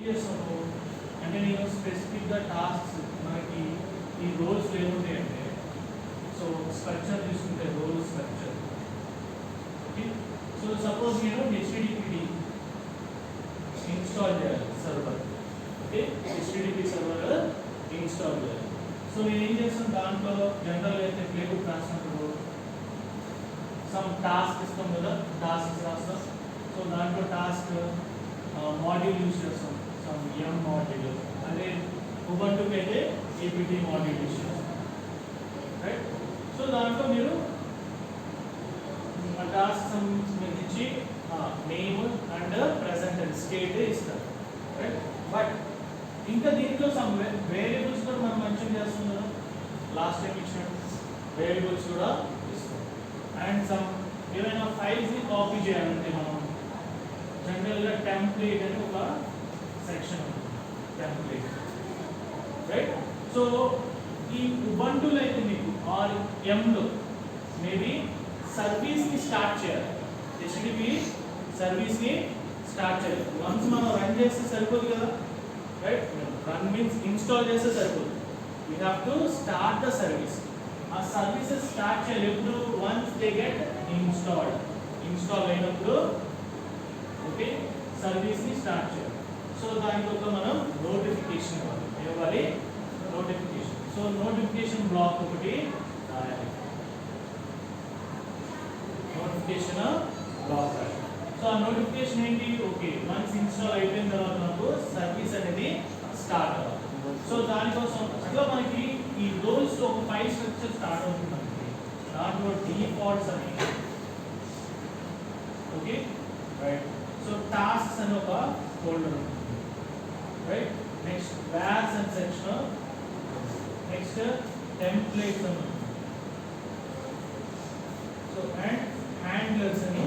చేస్తాము అంటే నేను స్పెసిఫిక్గా టాస్క్స్ మనకి ఈ రోల్స్ ఏముంటాయంటే సో స్ట్రక్చర్ తీసుకుంటే role structure okay so suppose నేను హెచ్టిటిపి ఇన్స్టాల్ చేయాలి server okay HTTP server install చేయాలి సో నేను ఏం చేస్తాను దాంట్లో జనరల్ అయితే ప్లేబుక్ రాసినప్పుడు సమ్ టాస్క్ ఇస్తాం కదా టాస్క్ రాస్తాం సో దాంట్లో టాస్క్ మాడ్యూల్ యూజ్ చేస్తాం సమ్ ఎం మాడ్యూల్ అదే ఉబంటుకి అయితే ఏపీటీ మాడ్యూల్ యూజ్ చేస్తాం రైట్ సో దాంట్లో మీరు టాస్క్ సంబంధించి name and present and state ఇస్తారు రైట్ బట్ ఇంకా దీంట్లో సమ్ వేరియబుల్స్ కూడా మనం మెన్షన్ చేస్తాం కదా లాస్ట్ టైం ఇచ్చిన వేరియబుల్స్ కూడా ఇస్తాం అండ్ సమ్ ఏమైనా ఫైల్స్ని కాపీ చేయాలంటే మనం జనరల్గా టెంప్లేట్ అని ఒక సెక్షన్ ఉంటుంది టెంప్లేట్ రైట్ సో ఈ ఉబంటులో అయితే మీకు ఆర్ ఎంలో మేబీ సర్వీస్ని స్టార్ట్ చేయాలి హెచ్టిటిపి సర్వీస్ని స్టార్ట్ చేయాలి వన్స్ మనం రన్ చేస్తే సరిపోదు కదా రైట్ రన్ మీన్స్ ఇన్స్టాల్ చేస్తే సరిపోదు we have to start the service ఆ సర్వీసెస్ స్టార్ట్ చేయాలి ఎప్పుడు వన్స్ దే గెట్ ఇన్స్టాల్ అయినప్పుడు ఓకే సర్వీస్ని స్టార్ట్ చేయాలి సో దానికి ఒక మనం నోటిఫికేషన్ ఇవ్వాలి నోటిఫికేషన్ సో నోటిఫికేషన్ బ్లాక్ ఒకటి రాయాలి నోటిఫికేషన్ బ్లాక్ రాయాలి సో ఆ నోటిఫికేషన్ ఏంటి ఓకే వన్స్ ఇన్స్టాల్ అయిపోయిన తర్వాత నాకు సర్వీస్ అనేది స్టార్ట్ అవ్వాలి సో దానికోసం అట్లా మనకి ఈ రోల్స్ ఒక ఫైల్ స్ట్రక్చర్ స్టార్ట్ అవుతుంది మనకి దాంట్లో డిఫాల్ట్స్ అని ఓకే రైట్ సో టాస్క్స్ అని ఒక ఫోల్డర్ ఉంటుంది right next bags and section next templates అని సో అండ్ హ్యాండ్లర్స్ అని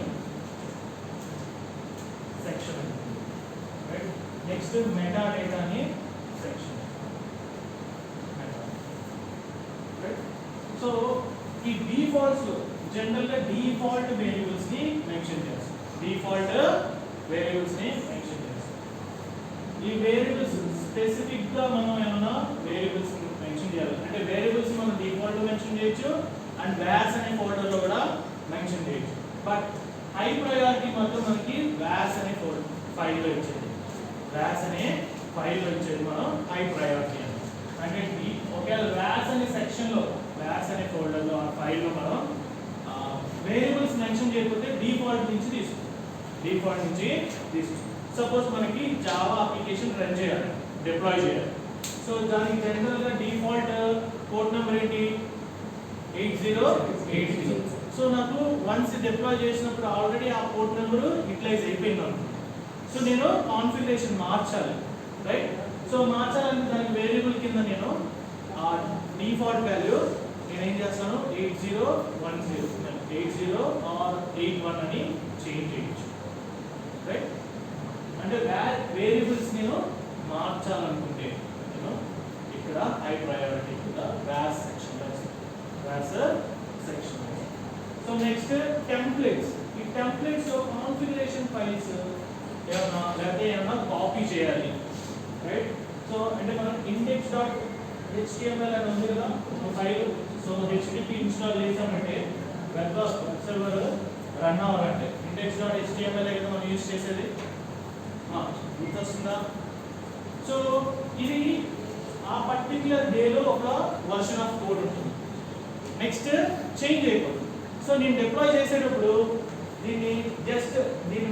section right next meta data అని సెక్షన్ రైట్ సో ఈ డిఫాల్ట్స్ జనరల్ గా డిఫాల్ట్ వేరియబుల్స్ ని మెన్షన్ చేస్తాం డిఫాల్ట్ వేరియబుల్స్ ని మెన్షన్ చేస్తాం ఈ వేరియబుల్స్ స్పెసిఫిక్ గా మనం ఏమైనా వేరియబుల్స్ మెన్షన్ చేయాలి అంటే వేరియబుల్స్ మనం డిఫాల్ట్ మెన్షన్ చేయొచ్చు అండ్ వ్యాస్ అనే ఫోల్డర్ లో కూడా మెన్షన్ చేయొచ్చు బట్ హై ప్రయారిటీ మాత్రం మనకి వ్యాస్ అనే ఫైల్ లో ఇచ్చేది వ్యాస్ అనే ఫైల్ లో ఇచ్చేది మనం హై ప్రయారిటీ అంటే ఒకవేళ వ్యాస్ అనే సెక్షన్ లో వ్యాస్ అనే ఫోల్డర్ లో ఆ ఫైల్ లో మనం వేరియబుల్స్ మెన్షన్ చేయకపోతే డిఫాల్ట్ నుంచి తీసుకుంటాం సపోజ్ మనకి జావా అప్లికేషన్ రన్ చేయాలి డిప్లాయ్ చేయాలి సో దానికి జనరల్ గా డిఫాల్ట్ పోర్ట్ నెంబర్ ఏంటి 8080 సో నాకు వన్స్ డిప్లాయ్ చేసినప్పుడు ఆల్రెడీ ఆ పోర్ట్ నెంబర్ యూటిలైజ్ అయిపోయింది అనుకో సో నేను కాన్ఫిగరేషన్ మార్చాలి రైట్ సో మార్చాలంటే దానికి వేరియబుల్ కింద నేను ఆ డిఫాల్ట్ వాల్యూ నేను ఏం చేస్తాను 8010 ఆర్ 81 అని చేంజ్ చేయొచ్చు రైట్ అంటే వేరియబుల్స్ నేను మార్చాలనుకుంటే నేను ఇక్కడ హై ప్రయారిటీ కింద vars section so next templates ఈ టెంప్లేట్స్ లో కాన్ఫిగరేషన్ ఫైల్స్ ఏమైనా కాపీ చేయాలి రైట్ సో అంటే మనం index.html అని ఉంది కదా ఫైల్ సో హెచ్టిటిపి ఇన్స్టాల్ చేసామంటే వెబ్ సర్వర్ రన్ అవ్వాలంటే index.html అయితే మనం యూజ్ చేసేది గుర్తొస్తుందా సో ఇది ఆ పర్టిక్యులర్ డేలో ఒక వర్షన్ ఆఫ్ కోడ్ ఉంటుంది నెక్స్ట్ చేంజ్ అయిపోతుంది సో నేను డిప్లాయ్ చేసేటప్పుడు దీన్ని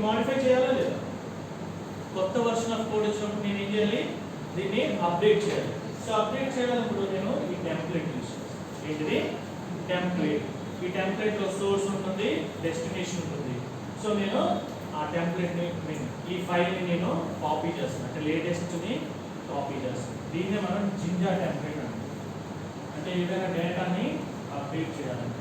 మాడిఫై చేయాలా లేదా కొత్త వర్షన్ ఆఫ్ కోడ్ వచ్చినప్పుడు నేను ఏం చేయాలి దీన్ని అప్డేట్ చేయాలి సో అప్డేట్ చేయాలన్నప్పుడు నేను ఈ టెంప్లెట్ యూజ్ చేస్తాను ఏంటిది టెంప్లెట్ ఈ టెంప్లెట్ లో సోర్స్ ఉంటుంది డెస్టినేషన్ ఉంటుంది సో నేను ఆ టెంప్లెట్ ని ఈ ఫైల్ ని నేను కాపీ చేస్తాను అంటే లేటెస్ట్ ని కాపీ చేస్తాను దీన్నే మనం జింజా టెంప్లెట్ అంటాం అంటే ఏదైనా డేటాని అప్డేట్ చేయాలంటే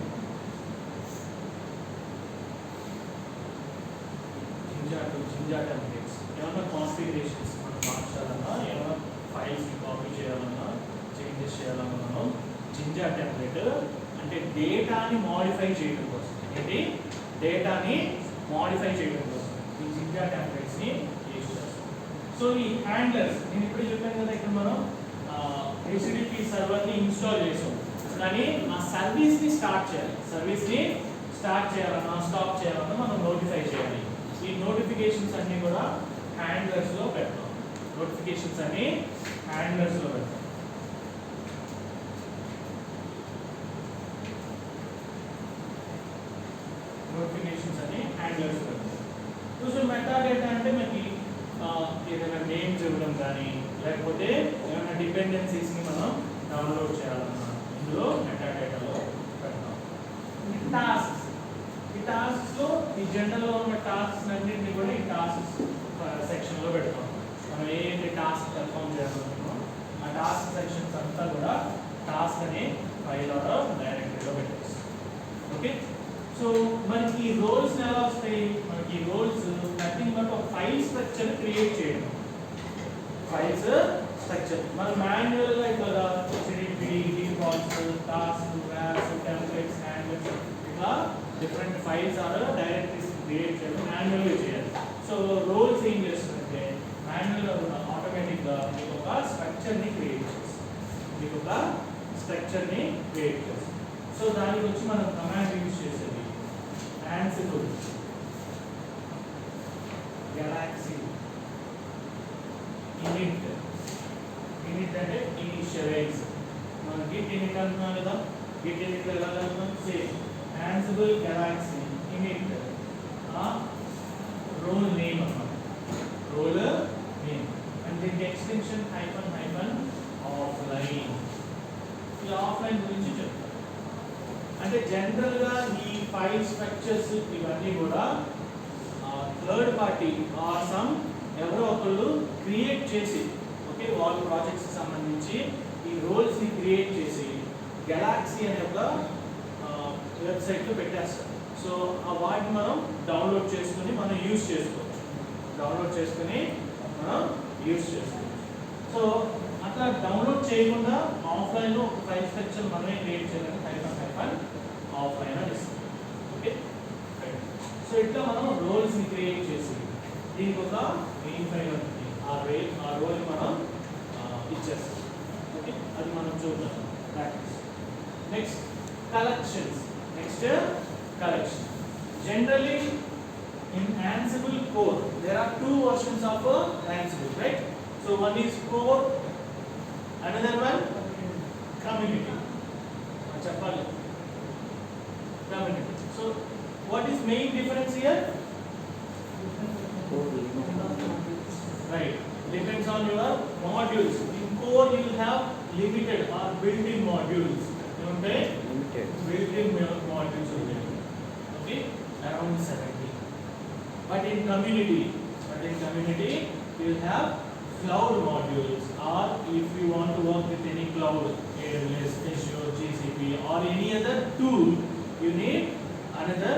జింజా టెంప్లెట్స్ ఏమైనా కాన్ఫిగరేషన్స్ మనం మార్చాలన్నా ఏమైనా ఫైల్స్ ని కాపీ చేయాలన్నా చేంజెస్ చేయాలన్నా మనం జింజా టెంప్లెట్ అంటే డేటాని మోడిఫై చేయడం కోసం ఏంటి డేటాని మోడిఫై చేయడం కోసం ఈ జింజా టెంప్లెట్స్ ని యూజ్ చేస్తాం సో ఈ హ్యాండ్లర్స్ నేను ఇప్పుడు చెప్పాను కదా, ఇక్కడ మనం HTTP సర్వర్ని ఇన్స్టాల్ చేసాం, కానీ ఆ సర్వీస్ని స్టార్ట్ చేయాలన్నా స్టాప్ చేయాలన్నా మనం నోటిఫై చేయాలి. ఈ నోటిఫికేషన్స్ అన్నీ కూడా హ్యాండ్లర్స్లో పెడతాం. నోటిఫికేషన్స్ అన్ని హ్యాండ్లర్స్లో పెడతాం. నోటిఫికేషన్స్ అన్ని హ్యాండ్లర్స్ పెడతాం. సో మెటాడేటా అంటే మనకి ఏదైనా నేమ్స్ ఇవ్వడం కానీ, లేకపోతే ఏమైనా డిపెండెన్సీస్ని మనం డౌన్లోడ్ చేయాలన్నా ఇందులో మెటాడేటాలో పెడతాం. ఈ టాస్క్స్లో ఈ జనరల్లో ఉన్న టాస్క్స్ అన్నింటినీ కూడా ఈ టాస్క్స్ సెక్షన్లో పెడతాం. మనం ఏ టాస్క్ పర్ఫామ్ చేయాలనుకుంటున్నాం ఆ టాస్క్ సెక్షన్స్ అంతా కూడా టాస్క్ అనే ఫైల్ ఆర్ డైరెక్టరీలో పెట్టేస్తాం. ఓకే, సో మనకి ఈ రోల్స్ ఎలా వస్తాయి? మనకి ఈ రోల్స్ నథింగ్ బట్ ఒక ఫైల్ స్ట్రక్చర్ క్రియేట్ చేయడం. ఫైల్స్ స్ట్రక్చర్ మనం మాన్యువల్గా ఇట్లా HTTP, defaults, task, vars, templates, handlers ఇట్లా different files or directories create చేయడం మాన్యువల్గా చేయాలి. సో రోల్స్ ఏం చేస్తుందంటే మాన్యువల్గా ఆటోమేటిక్గా మీకు ఒక స్ట్రక్చర్ని క్రియేట్ చేస్తుంది. సో దానికి వచ్చి మనం కమాండ్ యూజ్ చేసేది Ansible, Galaxy, init అంటే initialize. మనం git init అంటున్నాం కదా, git init లో ఎలా అంటున్నాం? Same Ansible, Galaxy, init role name అన్నమాట, రోల్ నేమ్ అండ్ దీనికి ఎక్స్టెన్షన్ offline. ఈ ఆఫ్లైన్ గురించి చెప్తాను. అంటే జనరల్గా ఈ ఫైల్ స్ట్రక్చర్స్ ఇవన్నీ కూడా థర్డ్ పార్టీ ఆర్ సమ్ ఎవరో ఒకళ్ళు క్రియేట్ చేసి, ఓకే, వాళ్ళ ప్రాజెక్ట్స్కి సంబంధించి ఈ రోల్స్ని క్రియేట్ చేసి గెలాక్సీ అనే ఒక వెబ్సైట్లో పెట్టేస్తారు. సో ఆ వాటిని మనం డౌన్లోడ్ చేసుకుని మనం యూజ్ చేసుకోవచ్చు. సో అట్లా డౌన్లోడ్ చేయకుండా ఆఫ్లైన్లో ఒక ఫైల్ స్ట్రక్చర్ మనమే క్రియేట్ చేయాలని ఆఫ్లైన్ అని ఇస్తుంది. ఓకే, సో ఇట్లా మనం రోల్స్ని క్రియేట్ చేసి దీనికి ఒక మెయిన్ ఫైల్ ఉంటుంది, ఆ రోల్ని మనం ఇచ్చేస్తాం. ఓకే, అది మనం చూద్దాం practice. Next collections. Generally in Ansible core there are two versions of Ansible, right? So one is core, another one community. So what is main difference here? Right, depends on your modules. In core you will have limited or built-in modules. Okay, built-in modules only. Okay, around 70. But in community you will have cloud modules, or if you want to work with any cloud, AWS, Azure, GCP or any other tool, you need another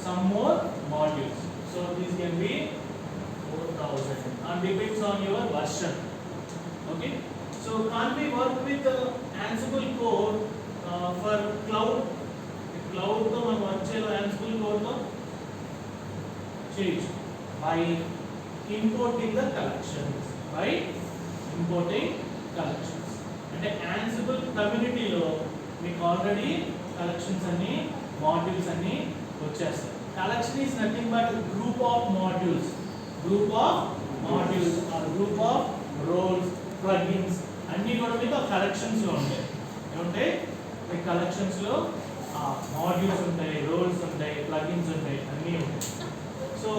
some more modules. So these can be 4000 and depends on your version. Okay, so can't we work with Ansible core for cloud? Cloud to మనం work చేయాలి Ansible core తో చేయొచ్చు by importing the collections. అంటే Ansible community లో మీకు already collections అన్ని modules అన్ని వచ్చేస్తాయి. Collection is nothing but group of modules or group of roles, plugins అన్నీ కూడా మీకు కలెక్షన్స్ లో ఉంటాయి. ఏమంటే మీకు కలెక్షన్స్ లో మాడ్యూల్స్ ఉంటాయి, రోల్స్ ఉంటాయి, ప్లగిన్స్ ఉంటాయి, అన్నీ ఉంటాయి. సో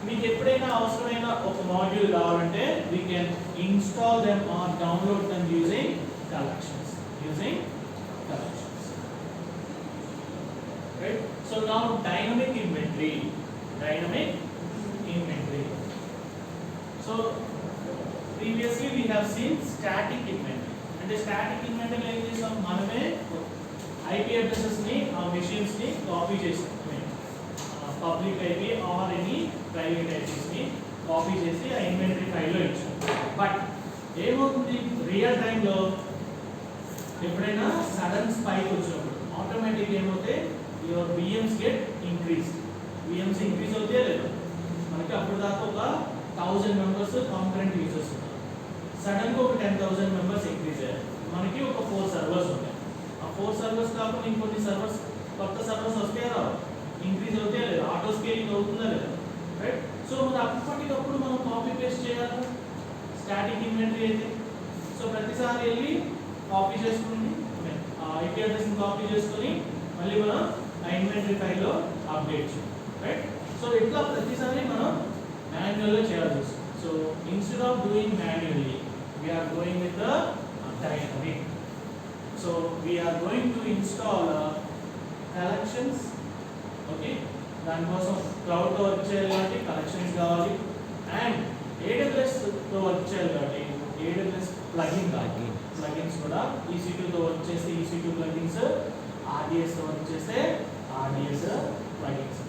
మీకు ఎప్పుడైనా అవసరమైన ఒక మాడ్యూల్ కావాలంటే we can install them or download them using collections. Right, so now dynamic inventory. So previously we have seen static inventory. అంటే స్టాటిక్ ఇన్వెంటరీ ఏం చేసాం, మనమే IP addresses ని ఆ మెషిన్స్ ని కాపీ చేసాం. Public IP or any private IPs ని copy చేసి ఆ ఇన్వెంటరీ ఫైల్లో ఇచ్చాం. బట్ ఏమవుతుంది, రియల్ టైంలో ఎప్పుడైనా సడన్ స్పైక్ వచ్చినప్పుడు ఆటోమేటిక్ ఏమవుతాయి, యువర్ VMs గెట్ ఇంక్రీజ్ అవుతాయా లేదా? మనకి అప్పుడు దాకా ఒక 1000 మెంబర్స్ కాంకరెంట్ యూజర్స్ ఉన్నారు. సడన్ గా ఒక 10,000 మెంబర్స్ ఇంక్రీజ్ అయ్యారు. మనకి ఒక 4 సర్వర్స్ ఉన్నాయి. ఆ 4 సర్వర్స్ కాకుండా ఇంకొన్ని సర్వర్స్, కొత్త సర్వర్స్ వస్తే రావు, ఇంక్రీజ్ అవుతాయా లేదా, ఆటో స్కేలింగ్ అవుతుందా లేదా, రైట్? సో మరి అప్పటికప్పుడు మనం కాపీ పేస్ట్ చేయాలి స్టాటిక్ ఇన్వెంటరీ అయితే. సో ప్రతిసారి వెళ్ళి కాపీ చేసుకుని ఐపీ అడ్రస్ని కాపీ చేసుకొని మళ్ళీ మనం ఆ ఇన్వెంటరీ ఫైల్లో అప్డేట్ చేయాలి, రైట్? సో ఇట్లా ప్రతిసారి మనం మాన్యువల్గా చేయాల్సి వస్తుంది. So instead of doing manually we're going with the dynamic. So we're going to install collections. Okay, దానికోసం క్లౌడ్తో వర్క్ చేయాలి కాబట్టి కలెక్షన్స్ కావాలి, అండ్ ఏడబ్ల్యూఎస్తో వర్క్ చేయాలి కాబట్టి ఏడబ్ల్యూఎస్ ప్లగిన్ కావాలి. ప్లగిన్స్ కూడా EC2తో వర్క్ చేస్తే EC2 ప్లగిన్స్, RDSతో వర్క్ చేస్తే RDS ప్లగిన్స్.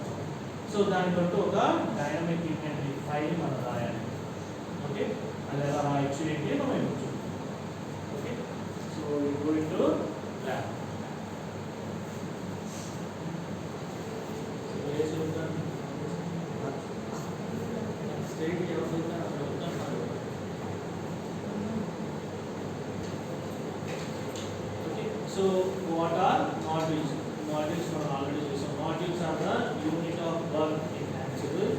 సో దానికంటూ ఒక డైనమిక్ ఇన్వెంటరీ ఫైల్ మనం రాయాలి. ఓకే, అది ఎలా రాయొచ్చు ఏంటి మనం ఇవ్వచ్చు. Okay, so going to lab. So what are modules? Modules we already chosen. Modules are the unit of work in Ansible.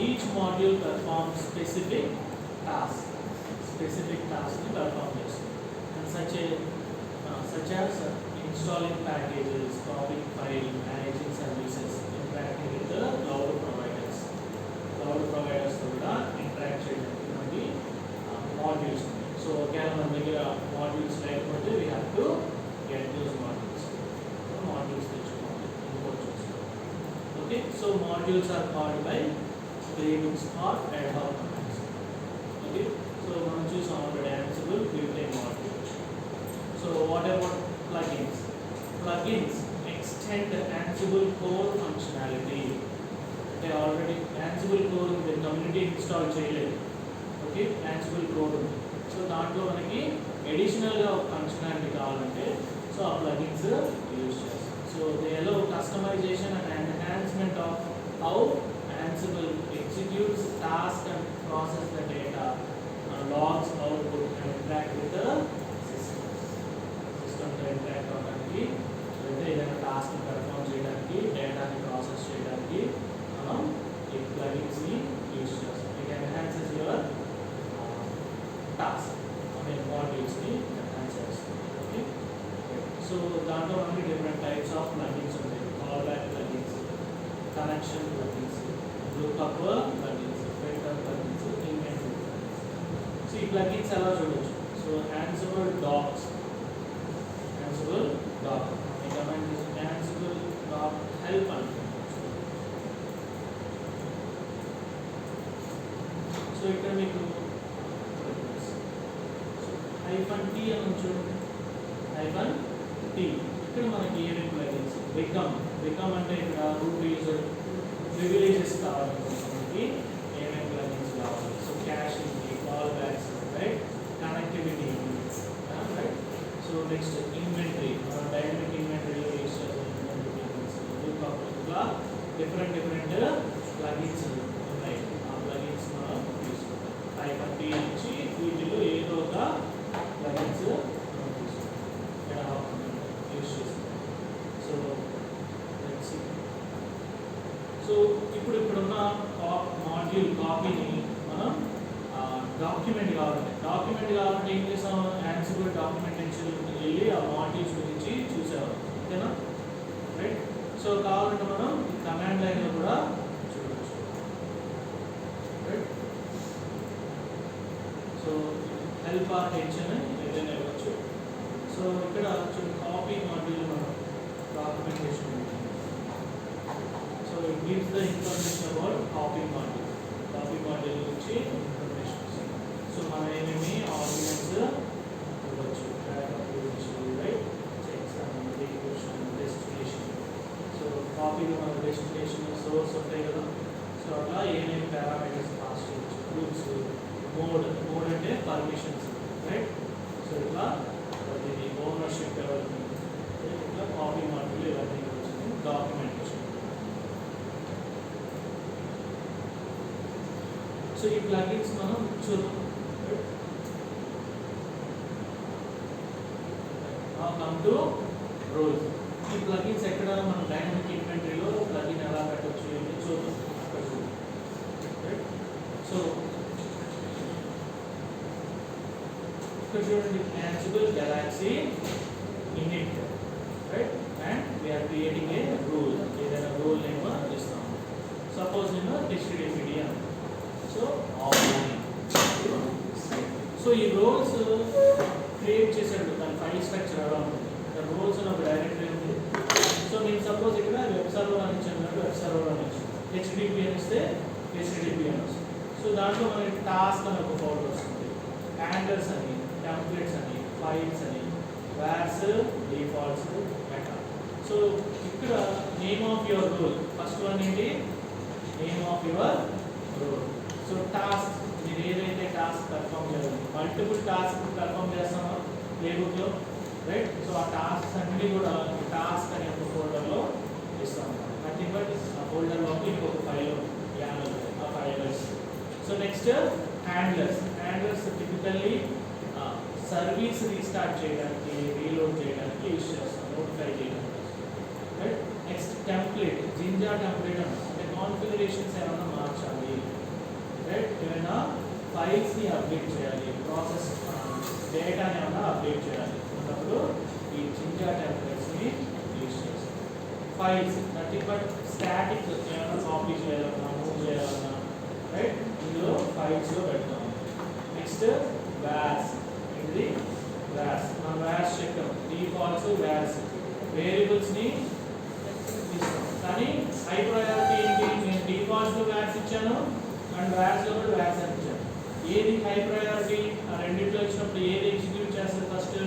Each module performs specific task. Specific task to perform this. And such as installing packages, copying file, managing services, interacting with the cloud providers. Cloud providers కూడా interact చేయడానికి modules. So again మన దగ్గర modules లేకపోతే we have to get those modules. So modules తెచ్చుకోవాలి, import చేసుకోవాలి. Okay, so modules are called by playbooks or ad hoc commands. Okay, so మనం చూసాం already Ansible built-in modules. So what about plugins? Plugins extend Ansible core functionality. Okay, already Ansible core ఉంది, community install చేయలేదు. Okay, Ansible core ఉంది. So దాంట్లో మనకి అడిషనల్గా ఒక functionality కావాలంటే సో ఆ ప్లగిన్స్ యూజ్ చేస్తాం. So they allow customisation and enhancement of how Ansible executes task and process the data, logs output and interact with the system. System తో interact అవడానికి అంటే ఏదైనా టాస్క్ పెర్ఫామ్ చేయడానికి, డేటాని ప్రాసెస్ చేయడానికి మనం ఈ ప్లగిన్స్ని యూజ్ చేస్తాం. ఇట్ ఎన్హాన్సెస్ యువర్ టాస్క్ అనే మాడ్యూల్స్ని ఎన్హాన్స్ చేస్తాం. ఓకే, సో దాంట్లో మనకి డిఫరెంట్ టైప్స్ ఆఫ్ ప్లగిన్స్ ఉంటాయి. Callback plugins, connection plugins, lookup plugins, filter plugins, inventory plugins. So ఈ ప్లగిన్స్ ఎలా చూడొచ్చు? So Ansible docs, Ansible doc ఈ కమాండ్ Ansible డాక్ హెల్ప్ అంటే. సో ఇక్కడ మీకు -t అని చూడండి, -t. ఇక్కడ మనకి ఏమేమి ప్లగిన్స్, బికమ్ అంటే ఇక్కడ రూట్ యూజర్ ప్రివిలేజెస్ కావాలనుకుంటే మనకి ఏమేమి ప్లగిన్స్ కావాలి. So cashing, call backs, right, connectivity, right. So next inventory, మనం డైనమిక్ ఇన్వెంటరీలో యూజ్ చేసే ప్లగిన్స్, ఇట్లా డిఫరెంట్ ప్లగిన్స్ ఉన్నాయి. ఆ ప్లగిన్స్ మనం తీసుకుంటాం. -t నుంచి వీటిలో ఏదో ఒక ప్లగిన్స్ మనం తీసుకుంటాం, యూజ్ చేస్తాం. సో ఇప్పుడున్న మాడ్యూల్ కాపీని మనం డాక్యుమెంట్ కావాలంటే ఏం చేసాం? Ansible డాక్యుమెంటేషన్ వెళ్ళి ఆ మాడ్యూల్స్ గురించి చూసేవాళ్ళం, ఓకేనా, రైట్. సో కావాలంటే మనం కమాండ్ లైన్లో కూడా చూడవచ్చు, right. So help R H అని ఏదైనా ఇవ్వచ్చు. సో ఇక్కడ కాపీ మాడ్యూల్ మనం documentation. So it gives the information about copy module. Copy module గురించి information. So మనం ఏమేమి ఆర్గ్యుమెంట్స్ ఇవ్వచ్చు, బ్యాకప్ ఇవ్వచ్చు, right, exam, destination, destination. So కాపీలో మన డెస్టినేషన్ సోర్స్ ఉంటాయి కదా. సో అట్లా ఏమేమి పారామీటర్స్ పాస్ చేయవచ్చు, గ్రూప్స్, మోడ్ అంటే పర్మిషన్స్, రైట్. సో ఇట్లా ప్రతిదీ ఓనర్షిప్ ఎవరికి, ఇట్లా కాపీ మాడ్యూల్ ఇవన్నీ వచ్చింది. డాక్యుమెంటేషన్. సో సో ఈ ప్లగిన్స్ మనం చూద్దాం. Come to roles. ఈ ప్లగిన్స్ ఎక్కడ మనం డైనమిక్ ఇన్వెంటరీలో ప్లగిన్ ఎలా పెట్టవచ్చు ఏంటి చూద్దాం. అక్కడ చూద్దాం. సో ఇక్కడ చూడండి, Ansible Galaxy init, right? And we are creating a rule. ఏదైనా రూల్ నేమ్ ఇస్తాం. సపోజ్ నేను HTTPD అని. సో సో ఈ రోల్స్ క్రియేట్ చేసాడు, దాని ఫైల్ స్ట్రక్చర్ ఎలా ఉంటుంది. రోల్స్ అని ఒక డైరెక్టరీ ఉంది. సో నేను సపోజ్ ఇక్కడ వెబ్ సర్వర్ అని ఇచ్చాను, వెబ్ సర్వర్ అని ఇచ్చాను. HTTP అని ఇస్తే HTTP అని వస్తుంది. సో దాంట్లో మనకి టాస్క్ అని ఒక ఫోల్డర్ వస్తుంది, హ్యాండల్స్ అని, టెంప్లెట్స్ అని, ఫైల్స్ అని, వార్స్, డిఫాల్ట్స్, మెటా. సో ఇక్కడ name of your role, first one ఏంటి, name of your role. So task, మీరు ఏదైతే టాస్క్ పర్ఫామ్ చేయాలి, మల్టిపుల్ టాస్క్ పర్ఫామ్ చేస్తామో ప్లేబుక్లో, రైట్? సో ఆ టాస్క్స్ అన్నీ కూడా టాస్క్ అనే ఒక ఫోల్డర్లో ఇస్తాము. నథింగ్ బట్ ఆ ఫోల్డర్లోకి ఇంకొక ఫైల్ యానల్, ఆ file. So next handlers. Handlers typically service restart చేయడానికి, రీలోడ్ చేయడానికి యూజ్ చేస్తాం, నోటిఫై చేయడానికి, right? Next template, ginger template అంటే కాన్ఫిగరేషన్స్ ఏమైనా మార్చాలి, రైట్? ఏమైనా ఫైల్స్ని అప్డేట్ చేయాలి, ప్రాసెస్ డేటాని ఏమైనా అప్డేట్ చేయాలి అన్నప్పుడు ఈ జింజా టెంప్లెట్స్ని యూజ్ చేస్తాం. ఫైల్స్ నథింగ్ బట్ స్టాటిక్, ఏమైనా కాపీ చేయాలన్నా, మూవ్ చేయాలన్నా, రైట్? ఇందులో ఫైల్స్లో పెడతాం. Next wars. ఇది వార్స్, మనం వార్స్ చెప్పాం, డిఫాల్ట్స్, వార్స్ వేరియబుల్స్ని ఇస్తాం. కానీ హై ప్రయారిటీ ఏంటి, నేను డిఫాల్ట్స్లో వార్స్ ఇచ్చాను అండ్ వార్స్లో కూడా వార్స్ అని ఇచ్చాను. ఏది హై ప్రయారిటీ, ఆ రెండింటిలో ఇచ్చినప్పుడు ఏది ఎగ్జిక్యూట్ చేస్తుంది ఫస్ట్,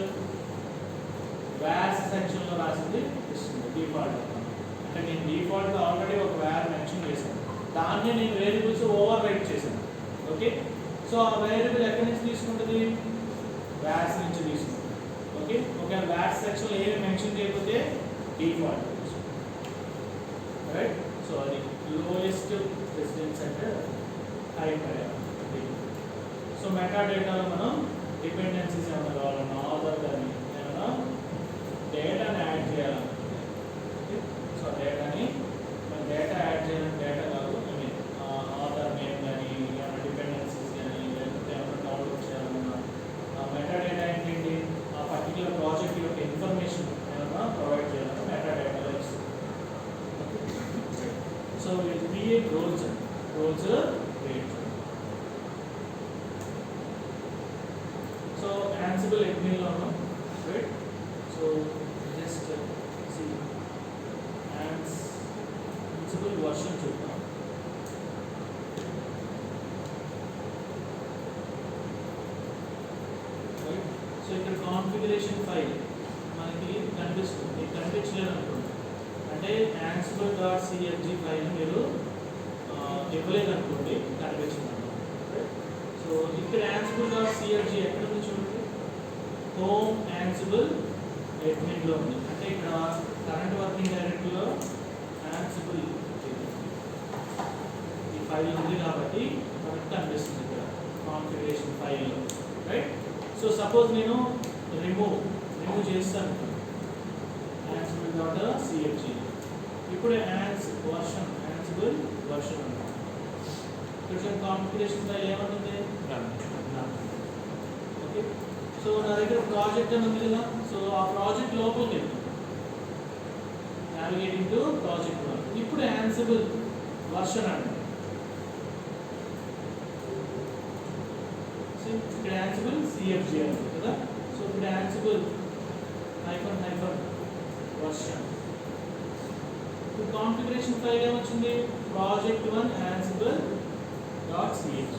వార్స్ సెక్షన్లో రాసింది ఇస్తుంది డిఫాల్ట్. అంటే నేను డిఫాల్ట్ ఆల్రెడీ ఒక వార్ మెన్షన్ చేశాను, దాన్ని నేను వేరియబుల్స్ ఓవర్ రైట్ చేశాను. ఓకే, సో ఆ వేరియబుల్ ఎక్కడి నుంచి తీసుకుంటుంది, వార్స్ నుంచి తీసుకుంటుంది. ఓకే, ఒకవేళ వార్స్ సెక్షన్లో ఏమి మెన్షన్ చేయకపోతే డిఫాల్ట్, రైట్? సో అది లోయెస్ట్ ప్రెసిడెన్స్ అంటే హై ప్రయారిటీ. సో మెటా డేటాలో మనం డిపెండెన్సీస్ ఏమైనా కావాలన్నా, ఆధార్ కానీ ఏమైనా డేటాని యాడ్ చేయాలన్నా, సో డేటాని మన డేటా యాడ్ చేయాలని, డేటా కాదు, ఐ మీన్ ఆధార్ నేమ్ కానీ ఏమైనా డిపెండెన్సీస్ కానీ లేకపోతే ఏమైనా డౌన్లోడ్ చేయాలన్నా, మెటా డేటా ఏంటి, ఆ పర్టికులర్ ప్రాజెక్ట్ యొక్క ఇన్ఫర్మేషన్ ఏమైనా ప్రొవైడ్ చేయాలన్నా మెటా డేటాలో ఇస్తుంది. So will create roles create. So Ansible admin-లో ఉన్నాం, right? So just see Ansible version చూద్దాం. రైట్? సో ఇక్కడ కాన్ఫిగరేషన్ ఫైల్ మనకి కనిపిస్తుంది, మీకు కనిపించలేదు అనుకోండి, అంటే Ansible.cfg ఫైల్ మీరు ఇవ్వలేదు అనుకోండి, కనిపించింది అనుకోండి. సో ఇక్కడ Ansible.cfg ఎక్కడ ఉంది చూడండి, హోమ్ Ansible admin-లో ఉంది. అంటే ఇక్కడ కరెంట్ వర్కింగ్ డైరెక్టరీలో Ansible ఈ ఫైల్ ఉంది కాబట్టి మనకు కనిపిస్తుంది ఇక్కడ కాన్ఫిగరేషన్ ఫైల్లో, రైట్? సో సపోజ్ నేను రిమూవ్ చేస్తాను Ansible.cfg. ఇప్పుడు Ansible వర్షన్ ఉంది. ఇక్కడ కాన్ఫిగరేషన్ ఫైల్ ఏమనుంది, ఓకే. సో నా దగ్గర ప్రాజెక్ట్ అని ఉంది కదా, సో ఆ ప్రాజెక్ట్ లోపలికి నావిగేటింగ్ టు ప్రాజెక్ట్ 1. ఇప్పుడు Ansible వర్షన్ అండి, ఇక్కడ Ansible CFG అని కదా. సో ఇప్పుడు Ansible --- వర్షన్. ఇప్పుడు కాన్ఫిగరేషన్ ఫైల్ ఏమొచ్చింది, project 1 Ansible.cfg.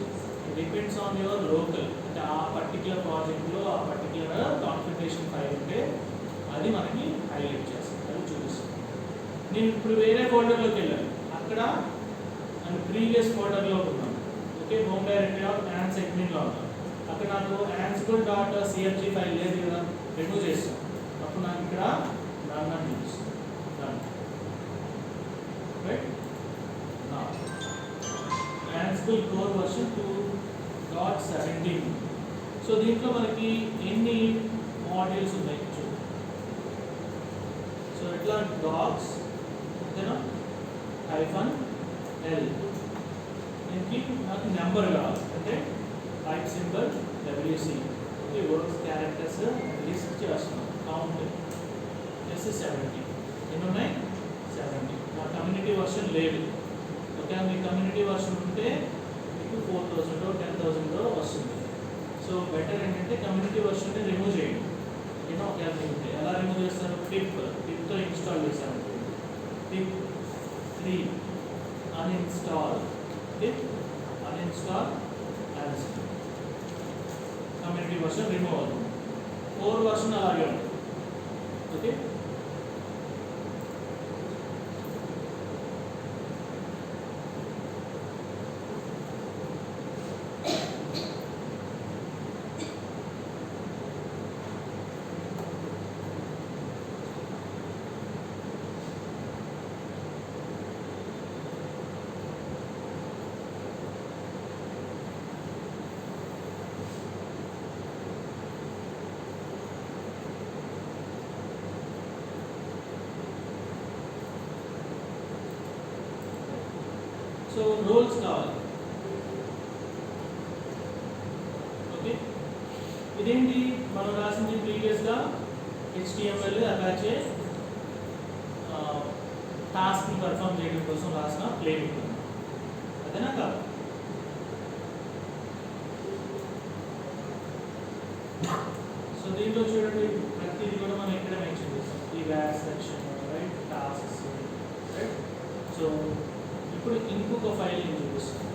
Depends on your local, అంటే ఆ పర్టికులర్ ప్రాజెక్ట్లో ఆ పర్టికులర్ కాన్ఫిగరేషన్ ఫైల్ ఉంటే అది మనకి హైలైట్ చేస్తుంది, అది చూపిస్తుంది. నేను ఇప్పుడు వేరే ఫోల్డర్లోకి వెళ్ళాను, అక్కడ నేను ప్రీవియస్ ఫోల్డర్లో ఉన్నాను, ఓకే, హోమ్ డైరెక్టరీ ఆఫ్ admin-లో ఉన్నాను. అక్కడ నాకు Ansible.cfg ఫైల్ లేదు కదా, రిమూవ్ చేస్తాను. అప్పుడు నాకు ఇక్కడ రన్ అని చూపిస్తుంది, run, right? Ansible Ansible Core version 2.17. So దీంట్లో మనకి ఎన్ని మాడ్యూల్స్ ఉన్నాయి చూడండి. సో ఇట్లా డాక్స్ ఓకేనా -l దీనికి నాకు నెంబర్ కావాలి అంటే type symbol WC okay words characters list చేస్తున్నాం కౌంట్ S70 ఎన్ని ఉన్నాయి 70. మా కమ్యూనిటీ వర్షన్ లేదు ఓకే మీ కమ్యూనిటీ వర్షన్ ఉంటే మీకు 4000 10,000 వస్తుంది. సో బెటర్ ఏంటంటే కమ్యూనిటీ వర్షన్ని రిమూవ్ చేయండి ఏదో ఒక యాప్ ఉంటే ఎలా రిమూవ్ చేస్తారు టిప్తో ఇన్స్టాల్ చేశాను tip 3 uninstall tip uninstall Ansible community version remove అవుతుంది. కోర్ వర్షన్ అలాగే ఉంటుంది ఓకే. సో రోల్స్ కావాలి ఓకే. ఇదేంటి మనం రాసింది ప్రీవియస్గా HTML అపాచే టాస్క్ని పర్ఫామ్ చేయడం కోసం రాసిన ప్లేబుక్ అదేనా కాదు. సో దీంట్లో చూడండి ప్రతిదీ కూడా మనం ఇక్కడ మెన్షన్ చేస్తాం ఈ vars section right tasks right. So ఇప్పుడు ఇంకొక ఫైల్ నేను చూపిస్తాను.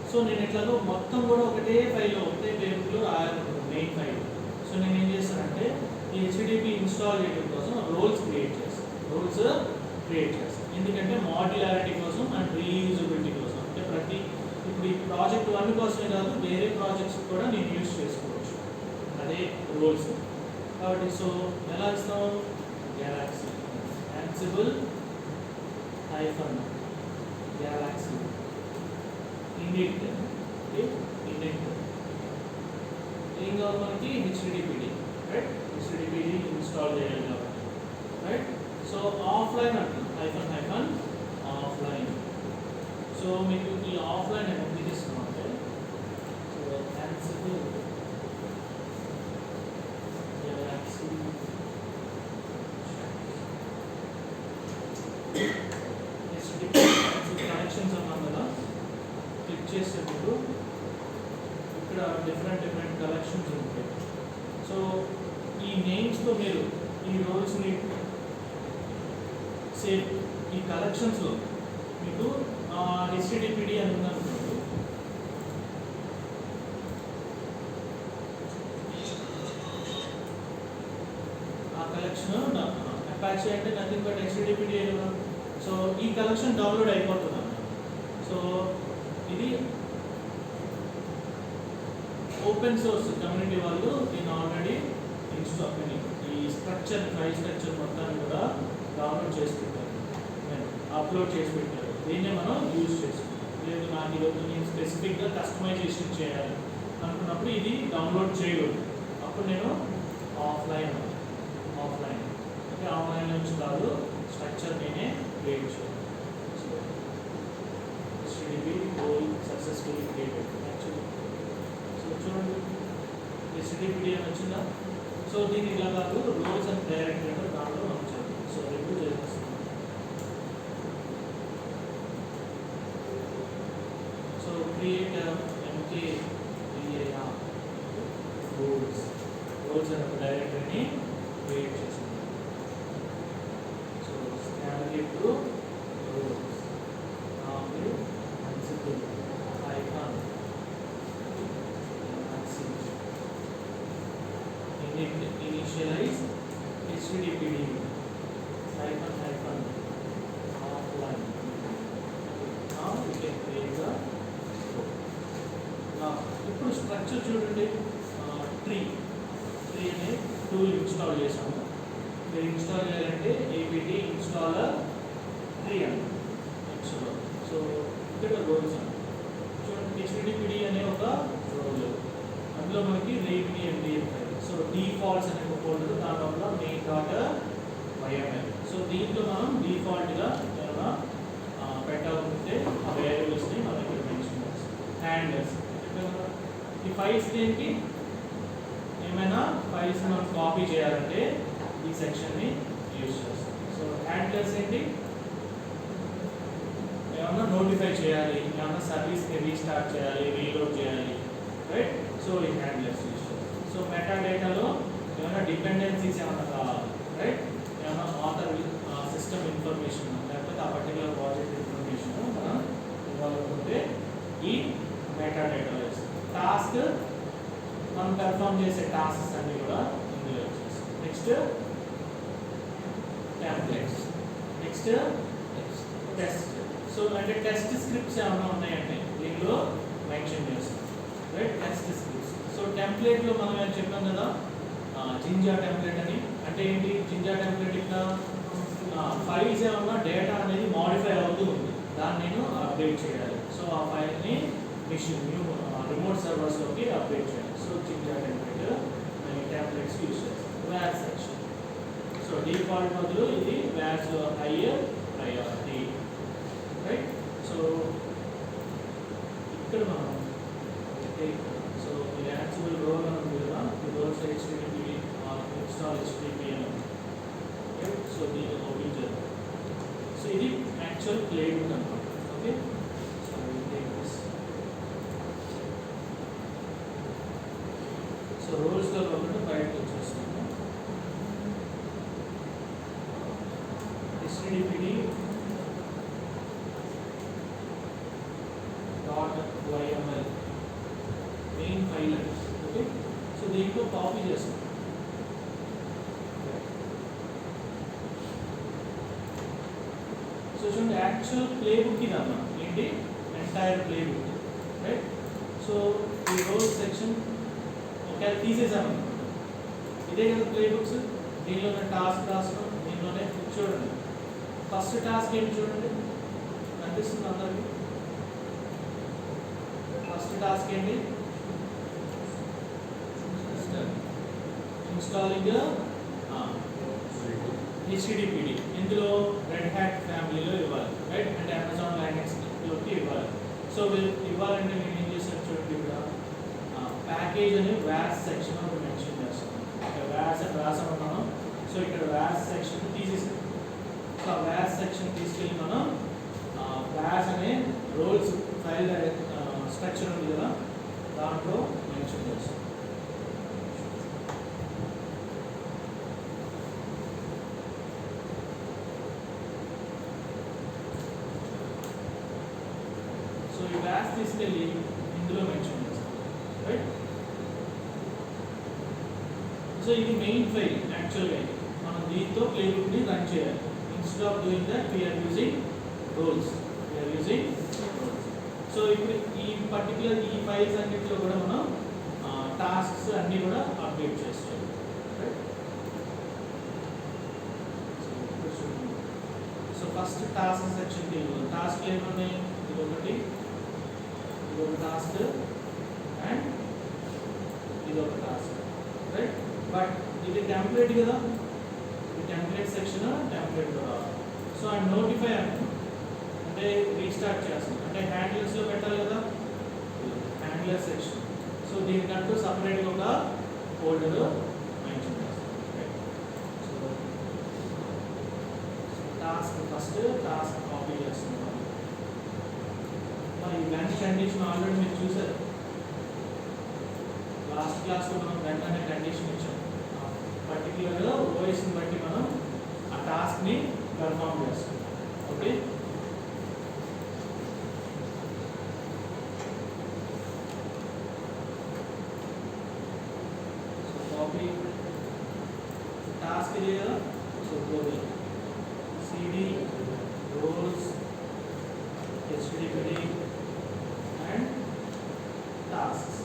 సో నేను ఎట్లాగో మొత్తం కూడా ఒకటే ఫైల్లో ఒకటే పేరులో రాయాలనుకుంటున్నాను మెయిన్ ఫైల్. సో నేను ఏం చేస్తానంటే ఈ HTTP ఇన్స్టాల్ చేయడం కోసం రోల్స్ క్రియేట్ చేస్తాను ఎందుకంటే మాడ్యులారిటీ కోసం అండ్ రీయూజబిలిటీ కోసం. అంటే ఇప్పుడు ఈ ప్రాజెక్ట్ 1 కోసమే కాదు వేరే ప్రాజెక్ట్స్ కూడా నేను యూజ్ చేసుకోవచ్చు అదే రోల్స్ కాబట్టి. సో ఎలా ఇస్తాం Galaxy Ansible -Galaxy init ఏం కావాలి మనకి HTTPD రైట్. HTTPD ఇన్స్టాల్ చేయాలి కాబట్టి రైట్. సో ఆఫ్లైన్ అంటున్నాం ఆఫ్లైన్. సో మీకు ఈ ఆఫ్లైన్ ఎందుకు తీస్తున్నాం అంటే సో Ansible Galaxy కనెక్షన్స్ అన్నాం కదా క్లిక్ చేసేటప్పుడు ఇక్కడ డిఫరెంట్ కలెక్షన్స్ ఉంటాయి. సో ఈ నేమ్స్తో మీరు ఈ రోల్స్ని సేవ్ ఈ కలెక్షన్స్లో మీకు HTTPD అని ఉందనుకోండి. ఆ కలెక్షన్ అపాచీ అంటే నథింగ్ బట్ HTTPD కదా. సో ఈ కలెక్షన్ డౌన్లోడ్ అయిపోతుంది అన్నమాట. సో ఇది ఓపెన్ సోర్స్ కమ్యూనిటీ వాళ్ళు దీన్ని ఆల్రెడీ ఇన్స్టాల్ ఈ ఫైల్ స్ట్రక్చర్ మొత్తాన్ని కూడా డౌన్లోడ్ చేసి పెట్టారు అప్లోడ్ చేసి పెట్టారు. దీన్నే మనం యూజ్ చేసుకుంటాం. లేదు నాకు ఈరోజు నేను స్పెసిఫిక్గా కస్టమైజేషన్ చేయాలి అనుకున్నప్పుడు ఇది డౌన్లోడ్ చేయకూడదు. అప్పుడు నేను ఆఫ్లైన్ ఓకే ఆన్లైన్ నుంచి కాదు స్ట్రక్చర్ నేనే క్రియేట్ చేయాలి. So HTTP role successfully created actually. So చూడండి HTTPD అని వచ్చిందా. సో దీన్ని ఇలా కాదు రోల్స్ అండ్ డైరెక్టరీ అంటే దాంట్లో మనం చేయాలి. సో రివ్యూ చేసేస్తాం. సో క్రియేట్ MKVAR రోల్స్ అనే డైరెక్టరీని క్రియేట్ చేస్తాం. So scan it to roles Ansible initialize HTTPD -offline. Now we can create the ఇప్పుడు స్ట్రక్చర్ చూడండి ట్రీ అనే టూల్ ఇన్స్టాల్ చేసాము. మీరు ఇన్స్టాల్ చేయాలంటే APT ఇన్స్టాలర్ ట్రీ అండి. నెక్స్ట్ సో ఇక్కడ రోల్స్ చూడండి హెచ్డిపిడి అనే ఒక రోల్ అందులో మనకి read MDM file so defaults అనే ఒక ఫోల్డర్ దానివల్ల మెయిన్ డాట్ వైఎంఎల్ సో దీంట్లో మనం డిఫాల్ట్గా ఏమైనా పెట్టాలనుకుంటే ఆ వేరియబుల్స్ని మనం ఇక్కడ మెన్షన్ చేస్తాం హ్యాండ్లర్స్ ఈ ఫైల్స్ దేనికి ఏమైనా ఫైల్స్ మనం కాపీ చేయాలంటే ఈ సెక్షన్ని యూజ్ చేస్తాం సో హ్యాండ్లర్స్ ఏంటి ఏమన్నా నోటిఫై చేయాలి ఏమన్నా సర్వీస్ని రీస్టార్ట్ చేయాలి రీలోడ్ చేయాలి రైట్ సో ఈ హ్యాండ్లర్స్ యూజ్ చేస్తాం సో మెటా డేటాలో ఏమైనా డిపెండెన్సీస్ ఏమైనా కావాలి రైట్ ఏమైనా ఆథర్ సిస్టమ్ ఇన్ఫర్మేషన్ లేకపోతే ఆ పర్టికులర్ ప్రాజెక్ట్ ఇన్ఫర్మేషన్ మనం ఇవ్వాలనుకుంటే ఈ మెటా డేటాలో టాస్క్ మనం పెర్ఫామ్ చేసే టాస్క్స్ అన్ని కూడా ఇందులో వచ్చేస్తాయి next templates next test so అంటే టెస్ట్ స్క్రిప్ట్స్ ఏమైనా ఉన్నాయంటే దీనిలో మెన్షన్ చేస్తాం రైట్ టెస్ట్ స్క్రిప్ట్స్ సో టెంప్లెట్లో మనం ఏం చెప్పాం కదా జింజా టెంప్లెట్ అని అంటే ఏంటి జింజా టెంప్లెట్ ఇక్కడ ఫైల్స్ ఏమన్నా డేటా అనేది మాడిఫై అవుతూ ఉంది దాన్ని నేను అప్డేట్ చేయాలి సో ఆ ఫైల్ని మిషన్ రిమోట్ సర్వర్స్లోకి అప్డేట్ చేయాలి సో జింజా టెంప్లెట్ నేను టెంప్లెట్స్ యూజ్ చేస్తాను వ్యార్ సెక్షన్ సో డిఫాల్ట్ బదులు ఇది వ్యార్స్లో హైయర్ ప్రయారిటీ రైట్ సో ఇక్కడ మనం సో ఇది యాక్చువల్ రోల్ అని ఉంది కదా ఈ రోల్స్ హెచ్టిటిపి ఇన్స్టాల్ హెచ్టిటిపి అని రైట్ సో దీన్ని ఓపెన్ చేద్దాం సో ఇది యాక్చువల్ ప్లేబుక్ అన్నమాట ఓకే సో సో రోల్స్లో కాకుండా బయటకు వచ్చేస్తున్నాము HTTP .yml main file okay so దీంట్లో కాపీ చేస్తాం సో చూడండి యాక్చువల్ ప్లేబుక్ ఇది అన్న ఏంటి ఎంటైర్ ప్లేబుక్ రైట్ సో ఈ రోల్ సెక్షన్ ఒకవేళ తీసేసాను ఇదే కదా ప్లేబుక్స్ దీనిలోనే టాస్క్ రాస్తాం దీనిలోనే చూడండి ఫస్ట్ టాస్క్ ఏంటి చూడండి కనిపిస్తుంది అందరికి ఫస్ట్ టాస్క్ ఏంటి ఇన్స్టాలింగ్ హెచ్డిపిడి ఇందులో రెడ్ హ్యాట్ ఫ్యామిలీలో ఇవ్వాలి రైట్ అంటే అమెజాన్ లైనక్స్లోకి ఇవ్వాలి సో ఇవ్వాలంటే నేను ఏం చేశాను చూడండి ఇక్కడ ప్యాకేజ్ అని వ్యాస్ సెక్షన్ ఒకటి మెన్షన్ చేస్తాను ఇక్కడ వ్యాస్ అని రాసాము మనం సో ఇక్కడ వ్యాస్ సెక్షన్ తీసేసాం సో ఆ వ్యాస్ సెక్షన్ తీసుకెళ్ళి మనం వ్యాస్ అనే రోల్స్ ఫైల్ స్ట్రక్చర్ ఉంది కదా దాంట్లో మెన్షన్ చేస్తాం సో ఈ వ్యాస్ తీసుకెళ్ళి ఇందులో మెన్షన్ చేస్తాం రైట్ సో ఇది మెయిన్ ఫైల్ యాక్చువల్గా మనం దీంతో ప్లేబుక్ని రన్ చేయాలి instead of doing that we're using roles we're using so ఇప్పుడు ఈ పర్టికులర్ ఈ ఫైల్స్ అన్నింటిలో కూడా మనం టాస్క్స్ అన్నీ కూడా అప్డేట్ చేస్తాం సో ఫస్ట్ టాస్క్ సెక్షన్కి వెళ్ళాం టాస్క్ ఏమున్నాయి ఇది ఒక టాస్క్ అండ్ ఇది ఒక టాస్క్ రైట్ బట్ ఇది టెంప్లెట్ కదా ఇది టెంప్లెట్ సెక్షన్ టెంప్లెట్ కూడా సో అండ్ నోటిఫై అంటే రీస్టార్ట్ చేస్తాం అంటే హ్యాండ్లర్స్లో పెట్టాలి కదా హ్యాండ్లర్ సెక్షన్ సో దీనికంటూ సపరేట్గా ఒక ఫోల్డర్ మెన్షన్ చేస్తాం so task first task copy చేస్తున్నాం మరి వెన్ కండిషన్ ఆల్రెడీ మీరు చూసారు లాస్ట్ క్లాస్లో మనం వెన్ అనే కండిషన్ ఇచ్చాం పర్టికులర్గా ఓఎస్ని బట్టి మనం ఆ టాస్క్ని పెర్ఫామ్ చేస్తాం ఓకే टास्क दिएगा so Google cd roles http and tasks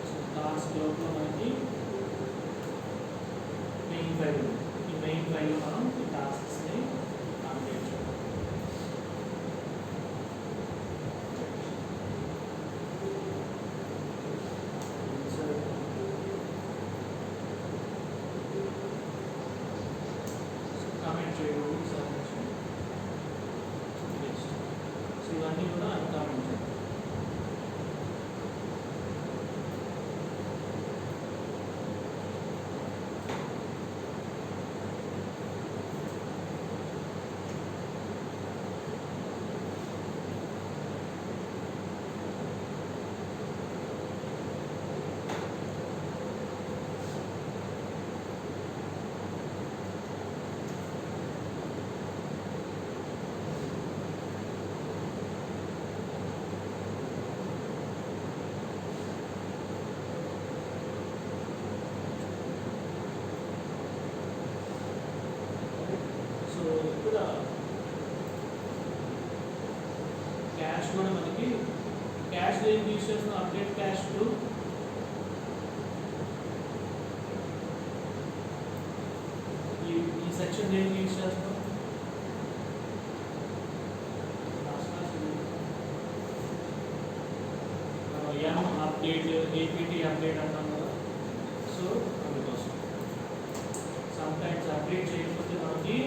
so task లోపల మనకి మెయిన్ ఫైల్ ఈ మెయిన్ ఫైల్ మనం ఈ టాస్క్స్ ని ఇవన్నీ కూడా అన్కామన్. ఇక్కడ క్యాష్ కూడా మనకి క్యాష్ ఏం యూజ్ చేస్తున్నాం, అప్డేట్ క్యాష్ టు ఈ సెక్షన్ దేనికి యూజ్ చేస్తాం, ఎం అప్డేట్ ఏపీటీ అప్డేట్ అంటాం కదా. సో అందుకోసం సమ్ టైమ్స్ అప్డేట్ చేయకపోతే మనకి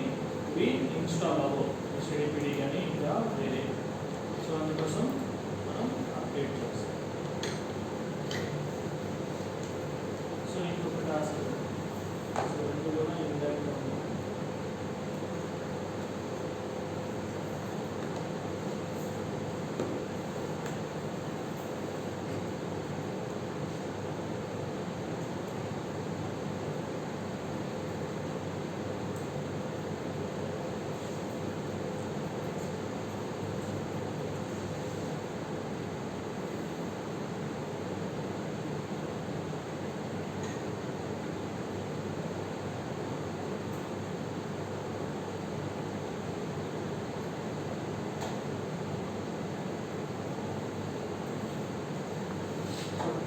ఇవి ఇన్స్టాల్ అవ్వవు, ఎస్టీడీపీడీ కానీ ఇంకా వేరే. సో అందుకోసం మనం అప్డేట్ చేస్తాం. సో ఇంకొక టాస్క్, సో రెండు కూడా ఇండైరెక్ట్ ఉంది.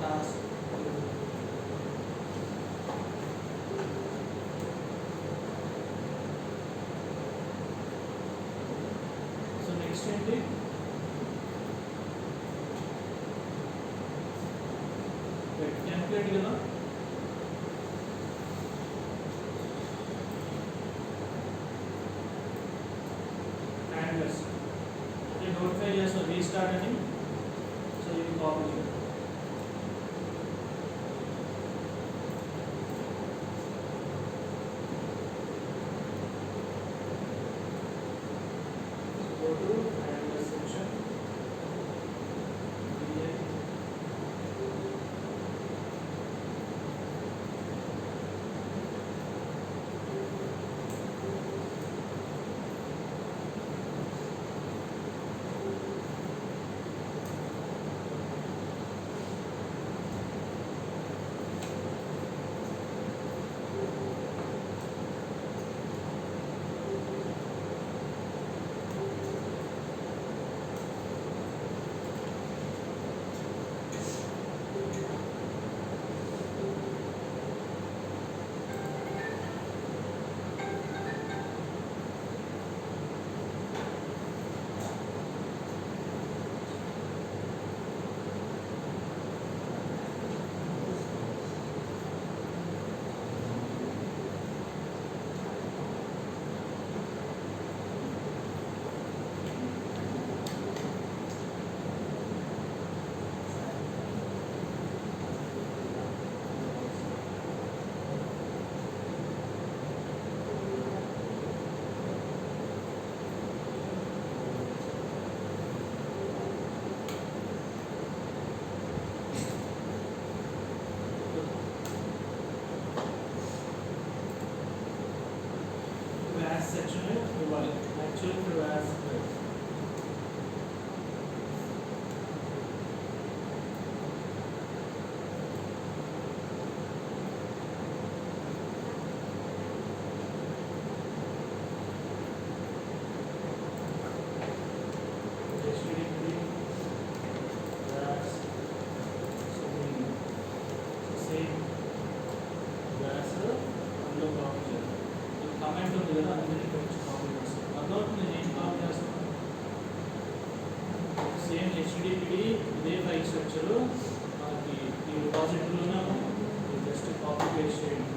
Task. So next ఏంటి, టెంప్లేట్ కదా, హ్యాండ్లర్స్ అంటే నోటిఫై చేస్తాం రీస్టార్ట్ అని. సో ఇది కాపీ చేయాలి. section ఇవ్వాలి, యాక్చువల్ ఇప్పుడు వ్యాస్ కమెంట్ ఉంది కదా, అందుకని కొంచెం కాపీ చేస్తాను. అకౌంట్ నేను ఏం కాపీ చేస్తాను, సేమ్ హెచ్డిపిడి ఇదే ఫైల్ స్ట్రక్చర్ మనకి ఈ రిపాజిటరీలోనే జస్ట్ కాపీ పేస్ట్ చేయండి.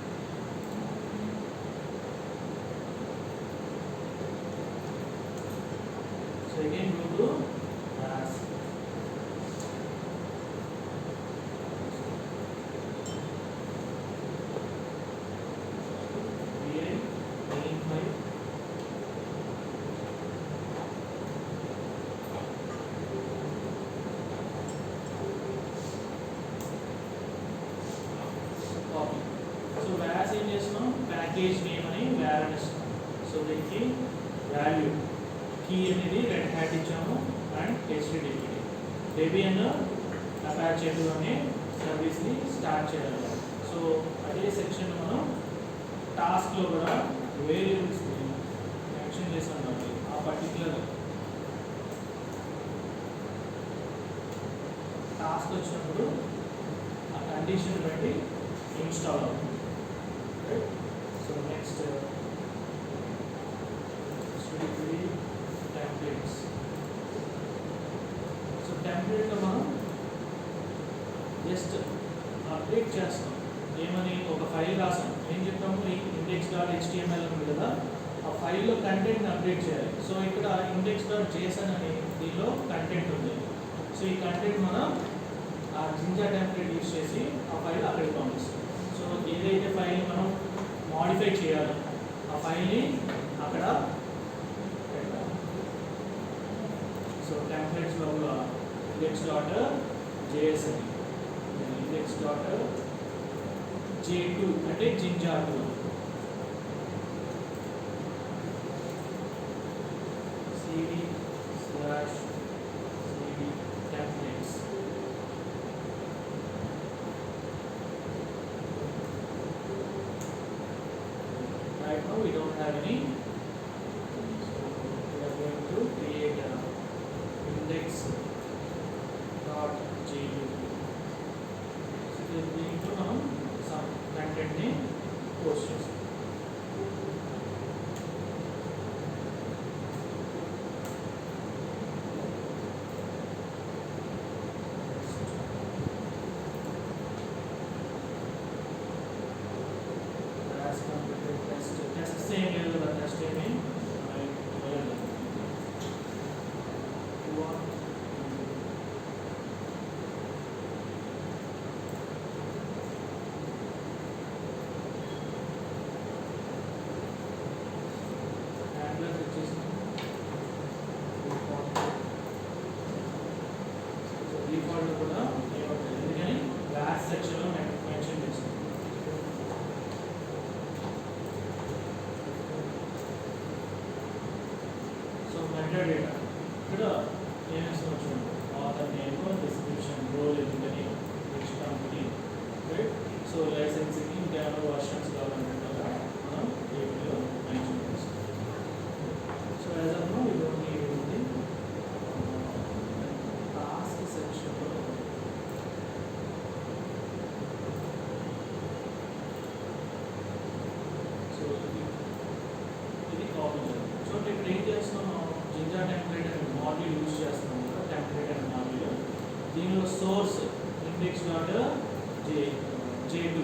So again go to package name అని వేర్ ఇస్తాం. సో దీనికి వాల్యూ కీ అనేది రెడ్ హ్యాట్ ఇచ్చాము అండ్ HTTP Debian Apache 2 అనే సర్వీస్ని స్టార్ట్ చేయాలి. సో అదే సెక్షన్ మనం టాస్క్లో కూడా వేరియబుల్స్ని మెన్షన్ చేసాం కాబట్టి ఆ పర్టికులర్ టాస్క్ వచ్చినప్పుడు ఆ కండిషన్ బట్టి ఇన్స్టాల్ అవుతుంది. Right. So next templates. So టెంప్లెట్లో మనం జస్ట్ అప్డేట్ చేస్తాం. ఏమని ఒక ఫైల్ రాసాం, ఏం చెప్తాము, index.html ఉంది కదా, ఆ ఫైల్లో కంటెంట్ని అప్డేట్ చేయాలి. సో ఇక్కడ index.json అని దీనిలో కంటెంట్ ఉంది. సో ఈ కంటెంట్ మనం ఆ జింజా టెంప్లెట్ యూజ్ చేసి ఆ ఫైల్ అక్కడికి పంపిస్తాం. సో ఏదైతే ఫైల్ మనం మాడిఫై చేయాలో ఆ ఫైల్ని అక్కడ పెట్టాలి. సో టెంప్లెట్స్లో index.js అని, index.j2 అంటే ginger 2, cd/cd templates. Right now we don't have any, so we are going to create a index.j2. So దీంట్లో మనం some content ని పోస్ట్ చేస్తాం. సేమ్ లేదు కదా, టెస్ట్ ఏమి డిఫాల్ట్ కూడా ఏమవుతుంది, ఎందుకని క్లాస్ సెక్షన్లో మెన్షన్ చేస్తాం. సో మెథడ్ డేటా ఇక్కడ ఏమేస్తాం చూడండి, ఆథర్ నేమ్, డిస్క్రిప్షన్, రోల్ ఎందుకని, which company, right. So licensing ఇంకా వర్షన్స్ కావాలంటే మనం ఏపీలో మెన్షన్ చేస్తాం. సో యాజ్ ఆఫ్ నౌ ఇది ఉంది టాస్క్ సెక్షన్లో సో ఇది కాపీ చేయాలి. సో ఇక్కడ ఏం చేస్తున్నాం, జింజా టెంప్లెట్ అనే మాడ్యూల్ యూజ్ చేస్తున్నాం కదా, టెంప్లెట్ అనే మాడ్యూల్. దీనిలో సోర్స్ index.j2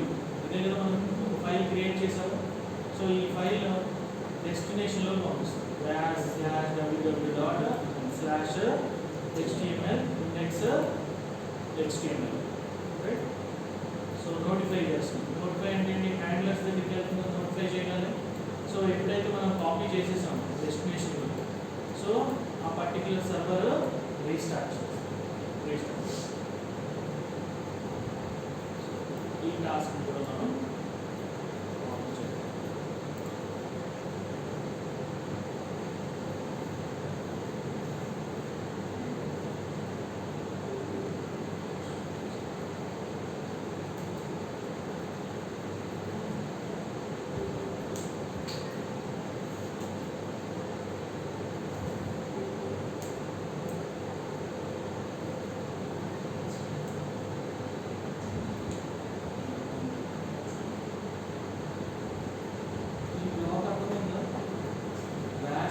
ఇదే కదా, మనం ఒక ఫైల్ క్రియేట్ చేసాము. సో ఈ ఫైల్ డెస్టినేషన్లో పంపిస్తాం, www./html index.html, right. So notify చేస్తాం. నోటిఫై అంటే ఏంటి, హ్యాండ్లర్స్ దగ్గరికి వెళ్తుందో నోటిఫై చేయాలి. సో ఎప్పుడైతే మనం కాపీ చేసేసాము డెస్టినేషన్లో, సో ఆ పర్టికులర్ సర్వర్ రీస్టార్ట్ చేస్తాం. ఈ టాస్క్ కూడా మనం కాపీ చేయాలి.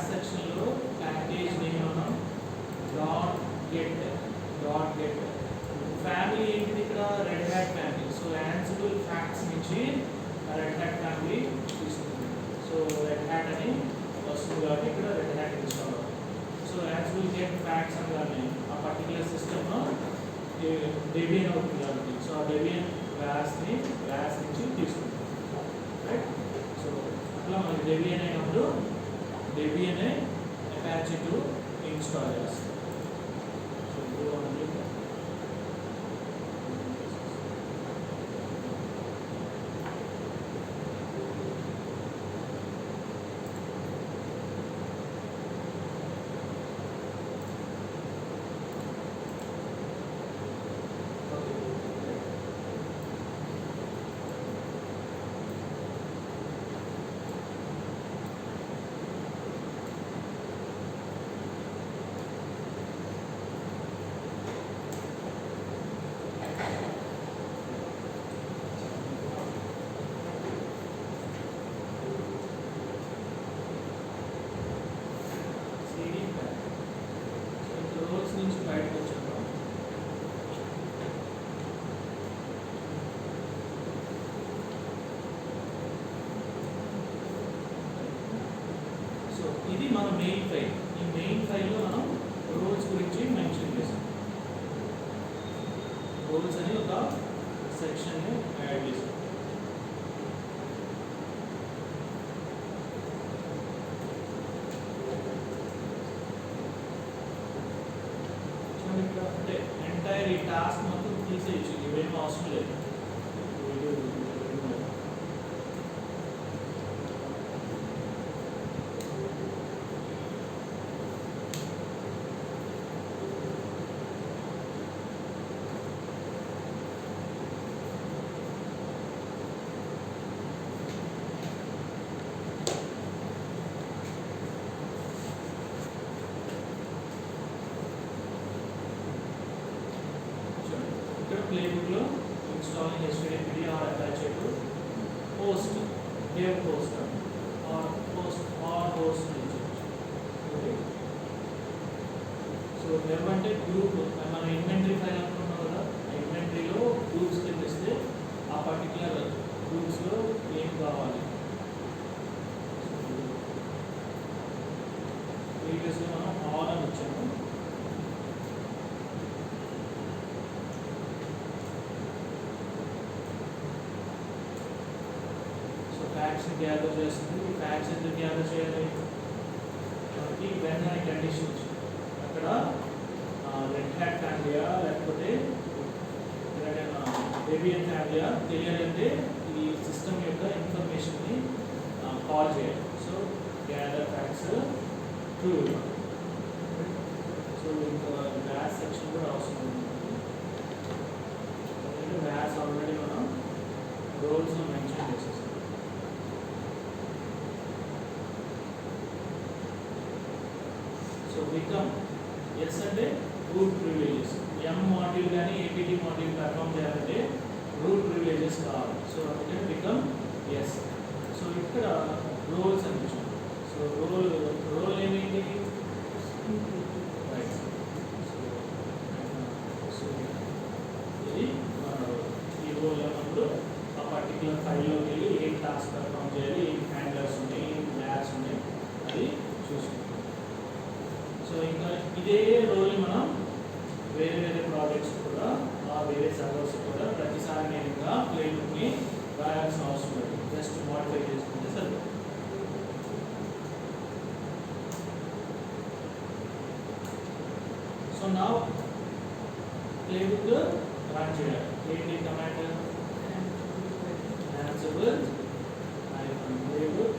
సెక్షన్లో ప్యాకేజ్ నేమ్ మనం .get ఫ్యామిలీ ఏంటిది ఇక్కడ, red hat family. So Ansible facts నుంచి రెడ్ హ్యాట్ ఫ్యామిలీ తీసుకుంటుంది. సో రెడ్ హ్యాట్ అని వస్తుంది కాబట్టి ఇక్కడ రెడ్ హ్యాట్ ఇన్స్టాల్ అవుతుంది. సో యాన్సిబుల్ గెట్ ఫ్యాక్ట్స్ అనగానే ఆ పర్టికులర్ సిస్టమ్ డెబియన్ అవుతుంది కాబట్టి, సో ఆ డెబియన్ వ్యాస్ నుంచి తీసుకుంటుంది, రైట్. సో అట్లా మనకి డెబియన్ అయినప్పుడు Debian Apache 2 ఇన్స్టాల్ చేస్తాం. So main file. ఈ మెయిన్ ఫైల్లో మనం రోల్స్ గురించి మెన్షన్ చేసాం. రోల్స్ అని ఒక సెక్షన్ని యాడ్ చేసాం. అంటే ఎంటైర్ ఈ టాస్క్ మొత్తం తీసేయచ్చు, ఇవేమీ అవసరం లేదు. ప్లేబుక్లో installing HTTP or attach it to host, dev host or host okay. So dev అంటే గ్రూప్, మన ఇన్వెంటరీ ఫైల్ అనుకున్నాం కదా, ఇన్వెంటరీలో గ్రూప్స్ కింద ఇస్తే ఆ పర్టికులర్ గ్రూప్స్లో ఏం కావాలి. ప్రీవియస్గా మనం ఆల్ అని ఇచ్చాము. ఫ్యాక్ట్స్ గ్యాదర్ చేస్తుంది. ఫ్యాక్ట్స్ ఎందుకు గ్యాదర్ చేయాలి? మనకి వెన్ అనే కండిషన్ వచ్చింది. అక్కడ రెడ్ హ్యాట్ ఫ్యామిలీయా లేకపోతే డెబియన్ ఫ్యామిలీయా తెలియాలంటే ఈ సిస్టమ్ యొక్క ఇన్ఫర్మేషన్ని కాల్ చేయాలి. So gather facts true. So ఇంకా వ్యాస్ సెక్షన్ కూడా అవసరం ఉంది. వ్యాస్ ఆల్రెడీ మనం రోల్స్ మెన్షన్ చేసేస్తాం. సో బికమ్ ఎస్ అంటే రూట్ ప్రివిలేజెస్. ఎం మాడ్యూల్ కానీ ఏపీటీ మాడ్యూల్ పర్ఫామ్ చేయాలంటే రూట్ ప్రివిలేజెస్ కావాలి. సో అందుకని బికమ్ ఎస్. సో ఇక్కడ రోల్స్ అనిపించాం. సో రోల్ ఏమైంది? రైట్. సో ఇది ఈ రోల్ అన్నప్పుడు ఆ పర్టికులర్ ఫైల్లోకి వెళ్ళి ఏం టాస్క్ పర్ఫామ్ చేయాలి, ఏం హ్యాండలర్స్ ఉన్నాయి, ఏం ల్యాబ్స్ ఉన్నాయి, అది చూసుకుంటాం. సో ఇంకా ఇదే రోల్ మనం వేరే వేరే ప్రాజెక్ట్స్ కూడా వేరే సర్వర్స్ కూడా ప్రతిసారి నేను ఇంకా ప్లేబుక్ని రాయాల్సిన అవసరం లేదు, జస్ట్ మోడిఫై చేసుకుంటే సరిపోతుంది. సో నా ప్లేబుక్ రన్ చేయాలి. ఏంటి కమాండ్? Ansible playbook.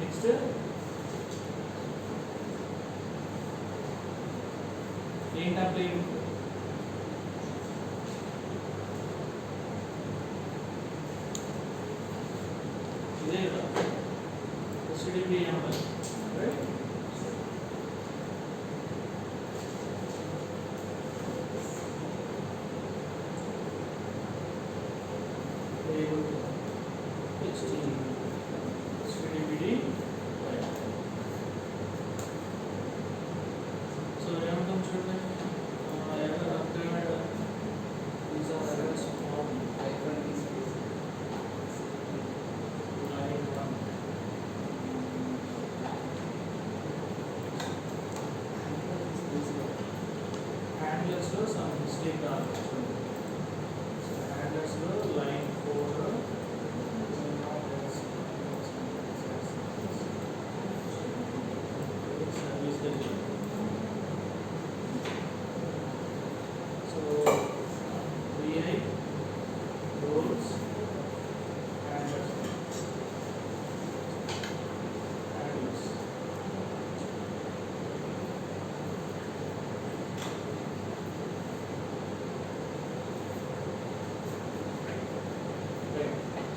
నెక్స్ట్ ఏంటా ప్లేబుక్? ఇదే కదా HTTP/YAML, right? handlers some mistake రావచ్చు. handlers లో line 4 service దగ్గర. So vi roles handlers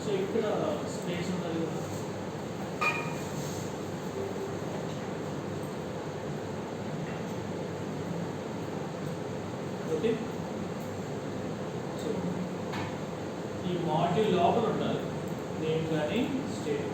so ఇక్కడ స్పేస్ ఉంటుంది కదా, ఓకే. సో ఈ మాడ్యూల్ లోపల ఉండాలి నేమ్ కానీ స్టేట్.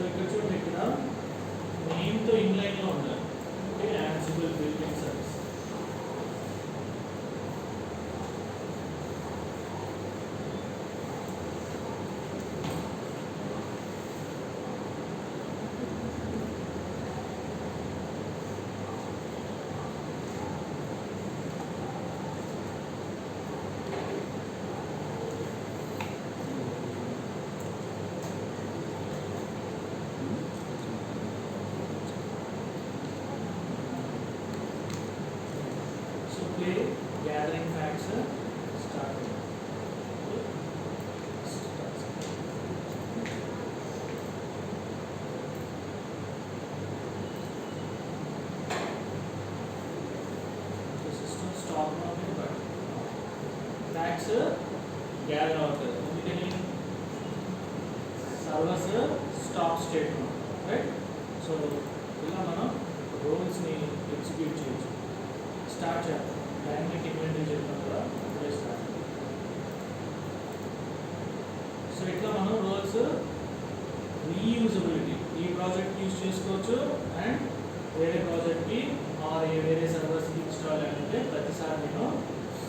ఇక్కడ చూడండి, ఇక్కడ నేమ్తో ఇన్లైన్లో ఉండాలి. Okay, Ansible building service. Gathering facts start. The system stop అవుతుంది, but facts gather అవుతుంది. అందుకని servers stop state, right? So ఇలా మనం రోల్స్ని ఎగ్జిక్యూట్ చేయొచ్చు. స్టార్ట్ చేద్దాం. డైనమిక్ ఇన్వెంటరీ చెప్పిన కూడా స్టార్ట్. సో ఇట్లా మనం రోల్స్ రీయూజబిలిటీ ఈ ప్రాజెక్ట్ యూజ్ చేసుకోవచ్చు అండ్ వేరే ప్రాజెక్ట్కి ఆర్ వేరే సర్వర్స్కి ఇన్స్టాల్ అంటే ప్రతిసారి నేను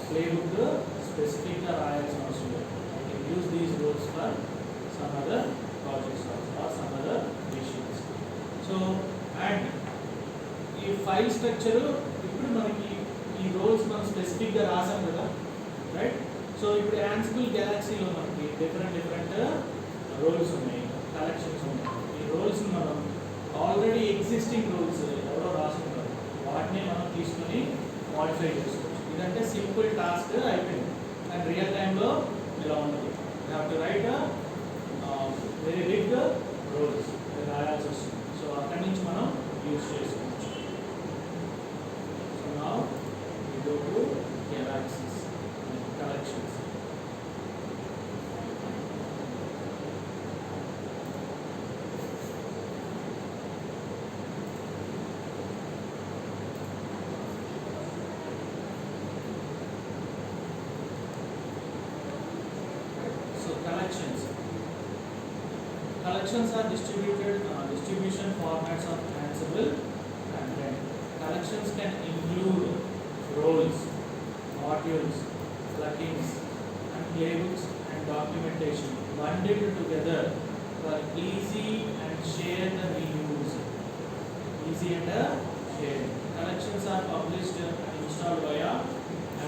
ప్లేబుక్ స్పెసిఫిక్గా రాయాల్సిన అవసరం లేదు. I can use these roles for some other projects or some other machines. So and ఈ ఫైల్ స్ట్రక్చర్ ఇప్పుడు మనకి ఈ రోల్స్ మనం స్పెసిఫిక్గా రాసాం కదా, రైట్? సో ఇప్పుడు యాన్సిబుల్ గెలాక్సీలో మనకి డిఫరెంట్ రోల్స్ ఉన్నాయి, కలెక్షన్స్ ఉన్నాయి. ఈ రోల్స్ మనం ఆల్రెడీ ఎగ్జిస్టింగ్ రోల్స్ ఎవరో రాసుకుంటారు, వాటిని మనం తీసుకొని మాడిఫై చేసుకోవచ్చు. ఇదంటే సింపుల్ టాస్క్ అయిపోయింది. అండ్ రియల్ టైంలో ఇలా ఉండదు. You have to write very big roles రాయాల్సి వస్తుంది. సో అక్కడి నుంచి మనం యూజ్ చేసుకోవచ్చు. సో నా go to galaxies collections. So collections are distribution formats of Ansible content. Collections can include roles, modules, plugins, and playbooks and documentation bundled together for easy and shared reuse. Easy and shared. Collections are published and installed via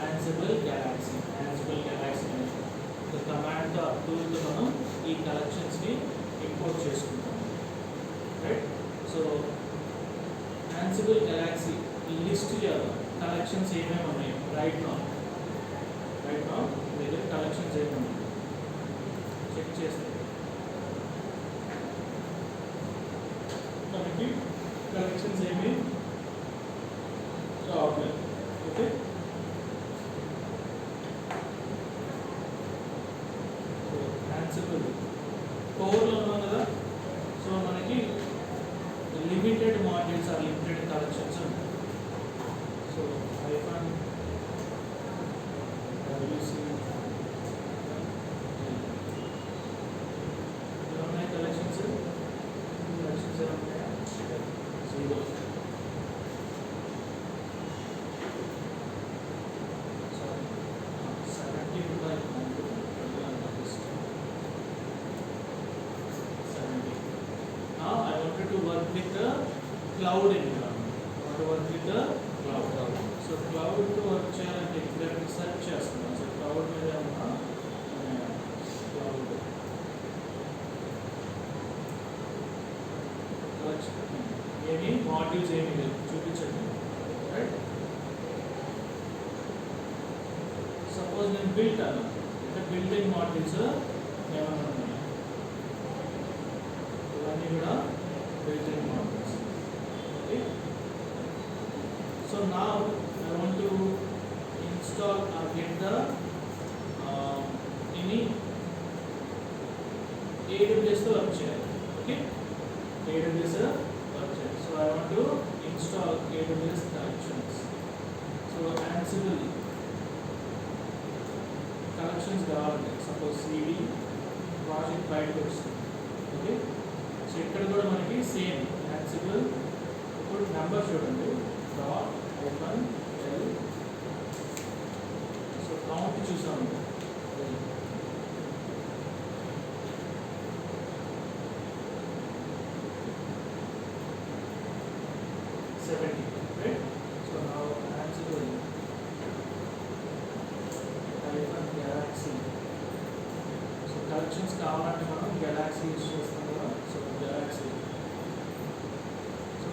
Ansible Galaxy. Ansible Galaxy. The command tool to మనం ఈ collections ని import చేసుకుంటాం. Right? So Ansible Galaxy list చేయాలి. Collections ఏమేమి ఉన్నాయి right now మీ దగ్గర collections ఏమేమి ఉన్నాయి చెక్ చేస్తే మనకి కలెక్షన్స్ ఏమి రావట్లేదు. ఓకే, సో యాన్సిబుల్ కోర్లో ఉన్నాం కదా. సో మనకి limited modules or limited collections ఉంటాయి. So hyphen wc collections are 0. Sorry, 70 by 70. Now I wanted to work with the cloud environment. I want to work with the cloud. So cloud to work చేయాలంటే ఇక్కడ search చేస్తున్నాం. So cloud మీద ఉన్న cloud ఏమి modules ఏమి లేదు చూపించండి, right? Suppose నేను బిల్ట్ అన్నా, అంటే బిల్డింగ్ మాడ్యూల్స్ ఏమన్నా ఉన్నాయి, ఇవన్నీ కూడా building modules. Okay, so now I want to install or get the any AWS to work చేయాలి. ఓకే, AWS work చేయాలి. So I want to install AWS collections. So Ansible collections కావాలి. Suppose CD project బయటకు వస్తుంది. Okay, so ఇక్కడ కూడా మనకి same Ansible. ఇప్పుడు number చూడండి, dot hyphen L. So count చూసాము, 70, right? So now Ansible hyphen galaxy. So collections కావాలంటే మనం galaxy యూస్ చేస్తాం కదా. So galaxy. So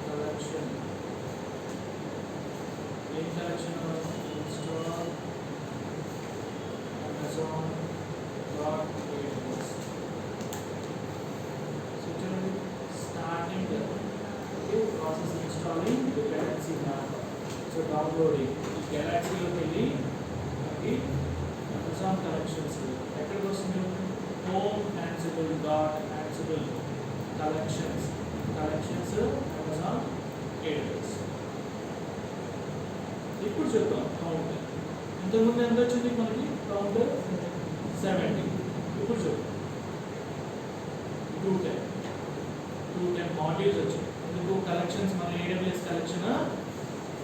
collection. ఏం collection? Install Amazon .ks. So చూడండి, starting process installing dependency map. So downloading ఈ గెలాక్సీలోకి వెళ్ళి మనకి అమెజాన్ కలెక్షన్స్ ఎక్కడికి వస్తుంది, home Ansible dot Ansible collections Amazon AWS. ఇప్పుడు చెప్తాం కౌంట్. ఇంతకుముందు ఎంత వచ్చింది మనకి కౌంట్ 70. ఇప్పుడు చెప్తాం 210 మాడ్యూల్స్ వచ్చాయి. కలెక్షన్స్ మన AWS కలెక్షన్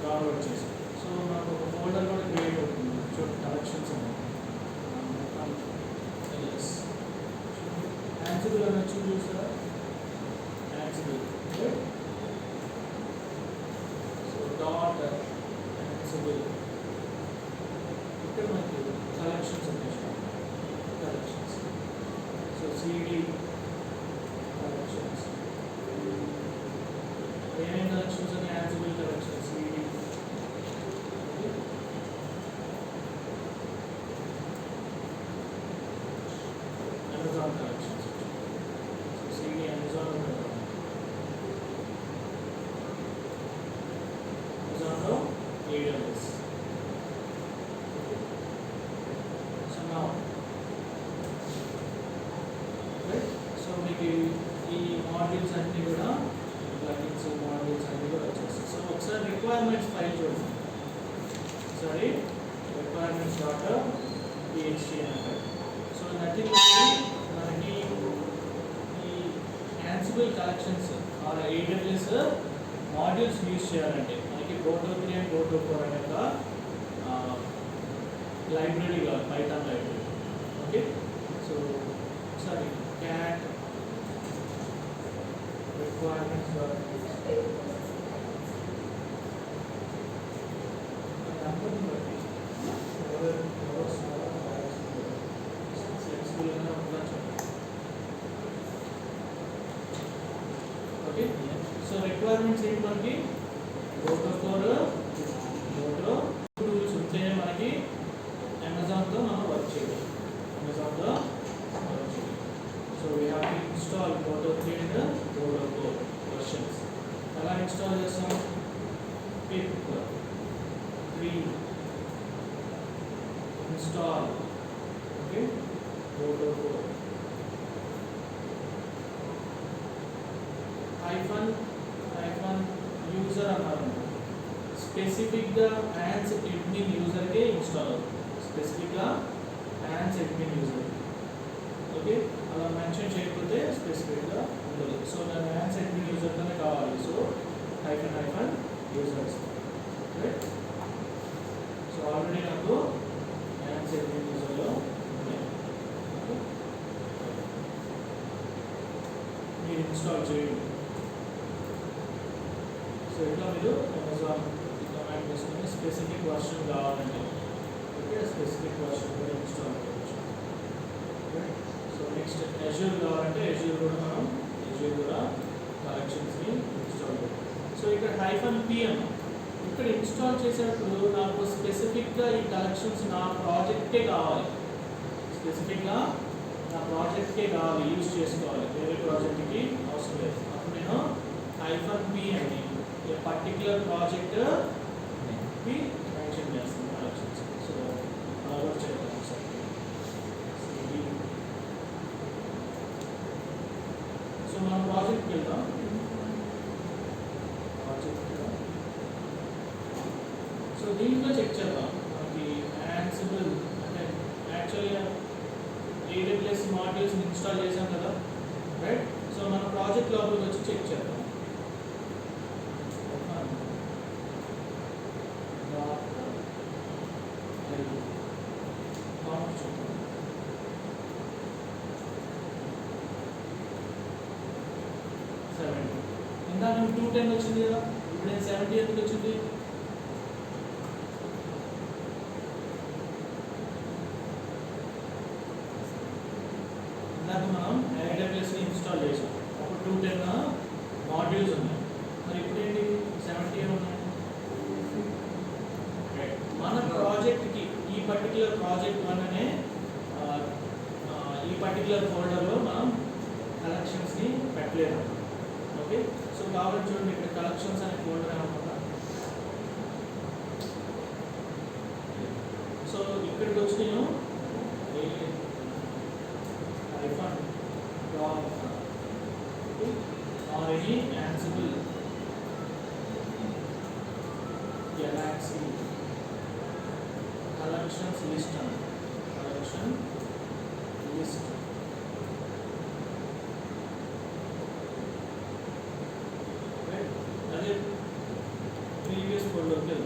డౌన్లోడ్ చేసాం. సో మనకు ఒక ఫోల్డర్ కూడా క్రియేట్ అవుతుంది, చూడండి కలెక్షన్స్ యాన్సిబుల్ అని వచ్చి చూసారా, యాన్సిబుల్. సో డాట్ యాన్సిబుల్ ఇక్కడ మనకి కలెక్షన్స్ ఉన్నాయి, కలెక్షన్స్. సో CD కలెక్షన్స్, ఏమేమి కలెక్షన్స్ అని Ansible collections CD. Amazon collections, so CD అమెజాన్లో AWS. సో నా రైట్. సో మీకు ఈ మాడ్యూల్స్ అన్నీ కూడా ప్లగిన్స్ మాడ్యూల్స్ అన్నీ కూడా వచ్చేస్తాయి. సో ఒకసారి రిక్వైర్మెంట్స్ ఫైల్ చూడండి, ఒకసారి రిక్వైర్మెంట్స్ .php అని అంటారు. సో నథింగ్ మనకి ఈ Ansible collections or AWS modules use చేయాలంటే మనకి Go3 అండ్ Go4 అనే ఒక లైబ్రరీ కావాలి, పైథాన్ లైబ్రరీ. ఓకే, సో ఒకసారి cat requirements okay. So requirements ఏంటి మనకి, Go4 టూల్స్ ఉంటేనే మనకి అమెజాన్తో మనం వర్క్ చేయాలి, అమెజాన్తో వర్క్ చేయాలి. So we have to install Go3 and Go4 versions. ఎలా ఇన్స్టాల్ చేస్తాం, pip 3 install. Okay, Go4 hyphen user అన్నారు, స్పెసిఫిక్గా యాన్స్ అడ్మిన్ యూజర్కే ఇన్స్టాల్ అవుతుంది, స్పెసిఫిక్గా యాన్స్ అడ్మిన్ యూజర్. ఓకే, అలా మెన్షన్ చేయకపోతే స్పెసిఫిక్గా ఉండదు. సో నేను యాన్స్ అడ్మిన్ యూజర్తోనే కావాలి. So hyphen users, right. So already నాకు యాన్స్ అడ్మిన్ యూజర్లో ఉన్నాయి, మీరు ఇన్స్టాల్ చేయండి. సో ఇట్లా మీరు అమెజాన్ కమాండ్ చేసుకుని స్పెసిఫిక్ వర్షన్ కావాలంటే ఓకే, స్పెసిఫిక్ వర్షన్ కూడా ఇన్స్టాల్ చేయవచ్చు. సో నెక్స్ట్ Azure కావాలంటే Azure కూడా మనం Azure కూడా కలెక్షన్స్ని ఇన్స్టాల్ చేయాలి. సో ఇక్కడ -PM ఇక్కడ ఇన్స్టాల్ చేసేటప్పుడు నాకు స్పెసిఫిక్గా ఈ కలెక్షన్స్ నా ప్రాజెక్టే కావాలి, స్పెసిఫిక్గా నా ప్రాజెక్ట్కే కావాలి, యూజ్ చేసుకోవాలి, వేరే ప్రాజెక్ట్కి అవసరం లేదు. అప్పుడు నేను -P అని ఏ పర్టిక్యులర్ ప్రాజెక్ట్ మెన్షన్ చేస్తాను కలెక్షన్స్. సో డౌన్లోడ్ చేద్దాం ఒకసారి. సో మన ప్రాజెక్ట్కి వెళ్దాం. సో దీంట్లో చెక్ చేద్దాం మనకి యాన్సిబుల్ అంటే యాక్చువల్గా AWS మాడ్యూల్స్ ఇన్స్టాల్ చేసాం కదా, రైట్. సో మన ప్రాజెక్ట్ లోపలికి వచ్చి చెక్ చేద్దాం. ఇందాక 210 వచ్చింది కదా, ఇప్పుడు నేను 70 ఎందుకు వచ్చింది? ఇందాక మనం AWS ఇన్స్టాల్ చేసాం, అప్పుడు 210 మాడ్యూల్స్ ఉన్నాయి, మరి ఇప్పుడు ఏంటి 70 ఉన్నాయి. మన ప్రాజెక్ట్కి ఈ పర్టికులర్ ప్రాజెక్ట్ వన్ అనే ఈ పర్టికులర్ ఫోల్డర్లో మనం కలెక్షన్స్ని పెట్టలేదు. ఓకే, సో కాబట్టి చూడండి ఇక్కడ కలెక్షన్స్ అనే ఫోల్డర్ అనమాట. సో ఇక్కడికి వచ్చి నేను any Ansible Galaxy collections list అని కలెక్షన్ లిస్ట్ అదే ప్రీవియస్ ఫోల్డర్కి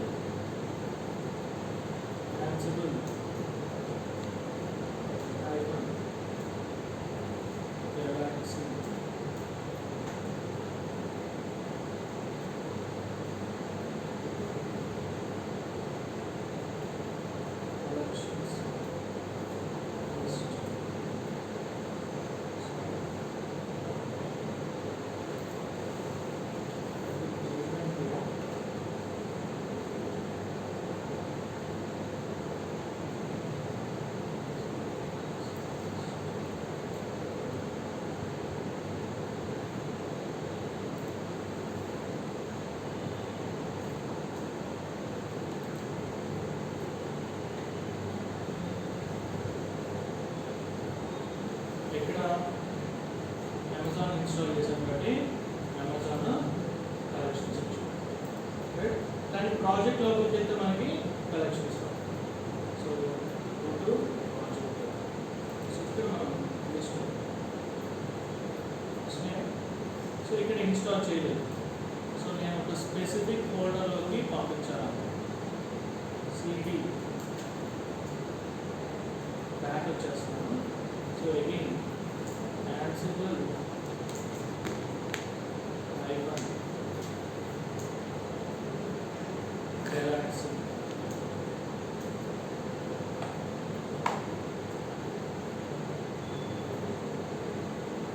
యాన్సిబుల్ గెలాక్సీ ఇక్కడ అమెజాన్ ఇన్స్టాల్ చేసాం కాబట్టి అమెజాన్ కలెక్షన్స్ వచ్చింది, రైట్. కానీ ప్రాజెక్ట్ లోపలికి వెళ్తే మనకి కలెక్షన్ ఇస్తాం. సో ఇప్పుడు ప్రాజెక్ట్ ఇక్కడ మనం లిస్ట్ సో ఇక్కడ ఇన్స్టాల్ చేయలేదు. సో నేను ఒక స్పెసిఫిక్ ఫోల్డర్లోకి పంపించాను. CD బ్యాక్ వచ్చేస్తున్నాను. So again Ansible Galaxy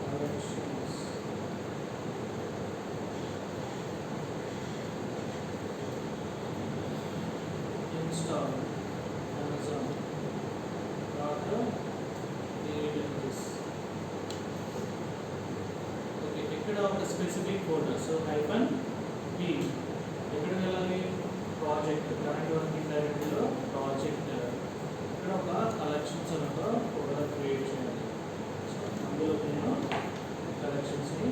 collections install Amazon ఇక్కడ ఒక స్పెసిఫిక్ ఫోల్డర్. సో -p ఎక్కడికి వెళ్ళాలి? ప్రాజెక్ట్ కరెంట్ వర్కింగ్ డైరెక్టరీలో ప్రాజెక్ట్ ఇక్కడ ఒక కలెక్షన్స్ అని ఒక ఫోల్డర్ క్రియేట్ చేయాలి. సో అందులో నేను కలెక్షన్స్ని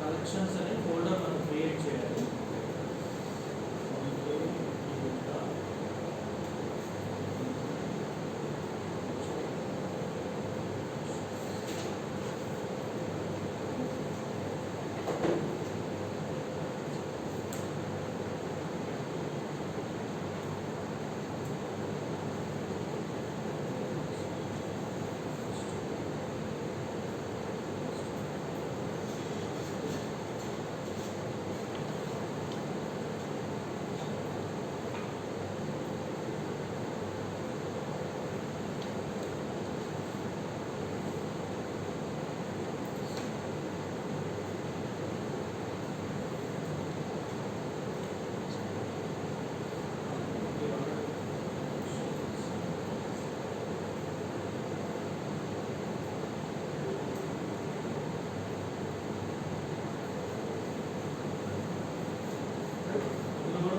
కలెక్షన్స్ అనే ఫోల్డర్ మనం క్రియేట్ చేయాలి.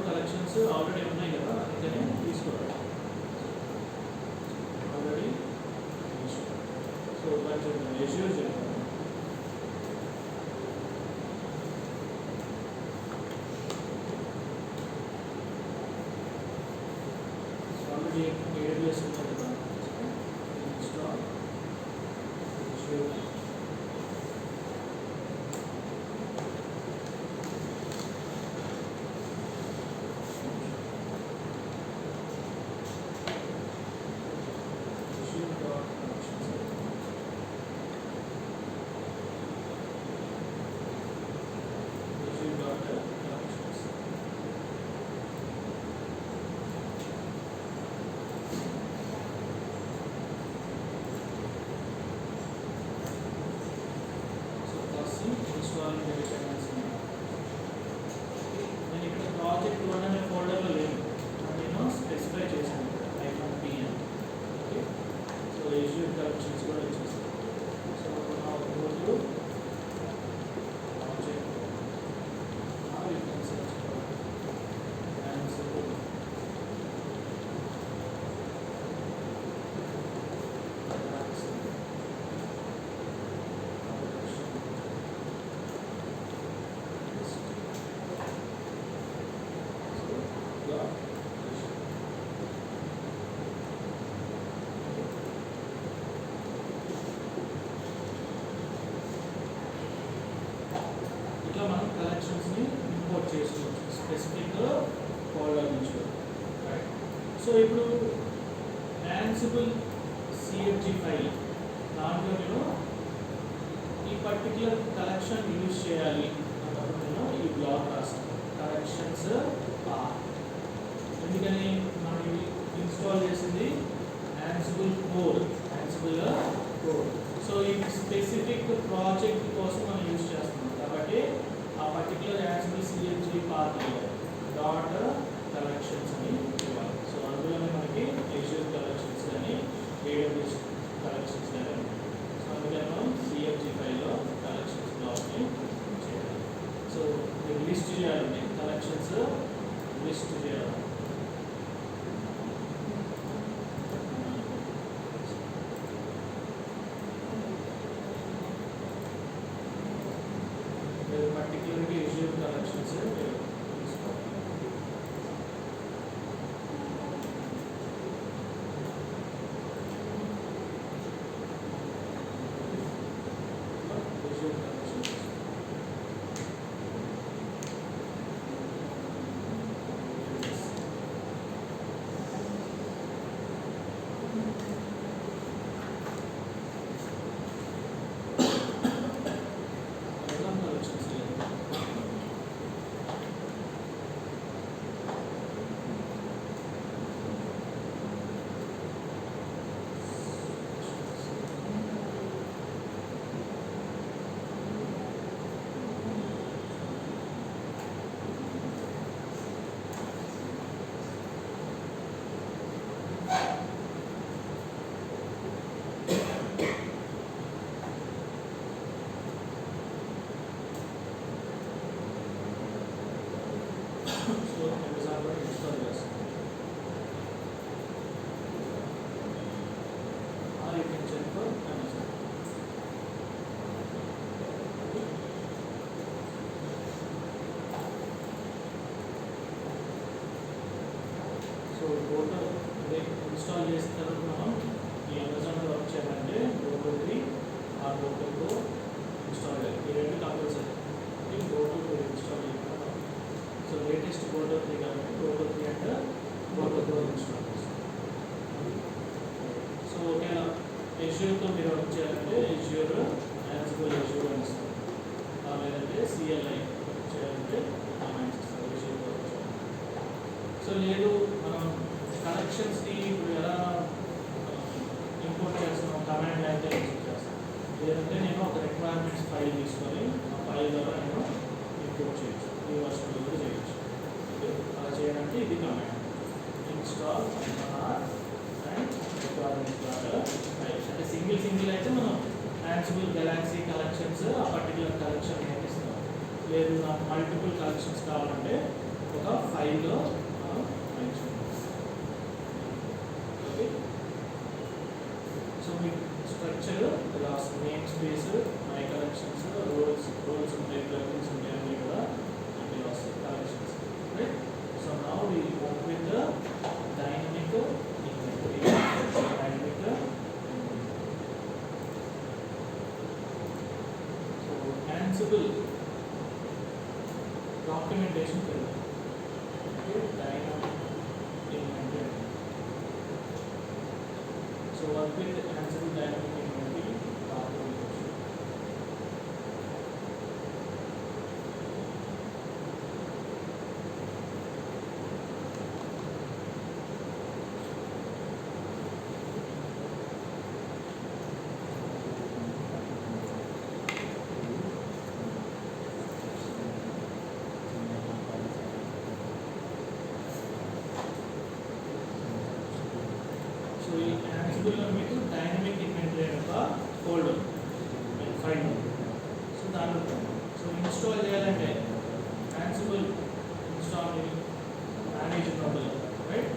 కలెక్షన్స్ ఆల్రెడీ ఉన్నాయి కదా, అందుకనే తీసుకోవాలి. ఆల్రెడీ సో కొంచెం ఎష్యూర్ చేయాలి. AWS ఉంటుంది కదా, install Azure. నేను ఇక్కడ ప్రాజెక్ట్ 1 అనే ఫోల్డర్లో లేదు, నేను స్పెసిఫై చేశాను -p అని. ఓకే, సో Azure కలెక్షన్స్ కూడా వచ్చేసాను. సో నా రోజు project you can search for Ansible. ఇట్లా మనం కలెక్షన్స్ని ఇంపోర్ట్ చేసుకోవచ్చు స్పెసిఫిక్ ఫోల్డర్ నుంచి, రైట్? సో ఇప్పుడు Ansible CFG ఫైల్ దాంట్లో నేను ఈ పర్టికులర్ కలెక్షన్ యూజ్ చేయాలి అన్నప్పుడు నేను ఈ బ్లాగ్ రాస్తాను, కలెక్షన్స్ ఎందుకని మనం ఇన్స్టాల్ చేసింది Ansible code, Ansible code. So ఈ స్పెసిఫిక్ ప్రాజెక్ట్ కోసం మనం యూజ్ చేస్తున్నాం కాబట్టి ఆ particular Ansible CFG path dot collections అని ఇవ్వాలి. సో అందులోనే మనకి Azure కలెక్షన్స్ కానీ AWS కలెక్షన్స్ కానీ ఉంటాయి. సో అందుకని మనం CFG ఫైల్లో కలెక్షన్స్ బ్లాక్ని చేయాలి. సో మీరు లిస్ట్ చేయాలండి, కలెక్షన్స్ లిస్ట్ చేయాలి. పర్టికులర్గా Azure కలెక్షన్స్ తీసుకోవాలి. Azure కలెక్షన్స్ ఇన్స్టాల్ చేస్తాం. You can check for Amazon. So total install చేసిన తర్వాత మనం ఈ అమెజాన్లో వర్క్ చేయాలంటే గోటో3 ఆ గోటోతో ఇన్స్టాల్ చేయాలి. ఈ రెండు కంపల్సరీ గోటో ఇన్స్టాల్ చేయాలి. సో లేటెస్ట్ గోటో3 కాబట్టి గోటో3 అంటే గోటో ఇన్స్టాల్ చేస్తాం. సో ఒకవేళ Azureతో మీరు వర్క్ చేయాలంటే Azure Ansible Azure అని ఇస్తాం, లేదంటే CLI వర్క్ చేయాలంటే కమాండ్స్ ఇస్తాం Azureతో వర్క్ చేయాలి. సో లేదు మనం కలెక్షన్స్ని ఇప్పుడు ఎలా ఇంపోర్ట్ చేస్తున్నాం, కమాండ్ అయితే యూజ్ చేస్తాం. లేదంటే నేను ఒక రిక్వైర్మెంట్స్ ఫైల్ తీసుకొని ఆ ఫైల్ ద్వారా నేను ఇంపోర్ట్ చేయొచ్చు, ఈ వర్షన్లో కూడా చేయొచ్చు. అలా చేయాలంటే ఇది కమాండ్ ఇన్స్టాల్ అండ్ రిక్వైర్మెంట్స్ ద్వారా ఫైల్. అంటే సింగిల్ అయితే మనం Ansible గెలాక్సీ కలెక్షన్స్ ఆ పర్టికులర్ కలెక్షన్ నేర్పిస్తాం. లేదు నాకు మల్టిపుల్ కలెక్షన్స్ కావాలంటే ఒక ఫైల్లో మనం నేర్చుకుంటాం. ఓకే, సో మీకు స్ట్రక్చర్ ఇలా namespace, my collections, roles ఉంటాయి, ప్లగిన్స్ ఉంటాయి, అన్నీ కూడా ఇలా వస్తాయి collections. Right, so now we work with the dynamic Ansible documentation field. Okay, dynamic inventory. So work with Ansible dynamic inventory documentation. So ఈ Ansible లో మీకు డైనమిక్ ఇన్వెంటరీ యొక్క ఫోల్డర్ ఫైల్ ఉంది. సో దాంట్లో సో ఇన్స్టాల్ చేయాలంటే Ansible install manage problem right.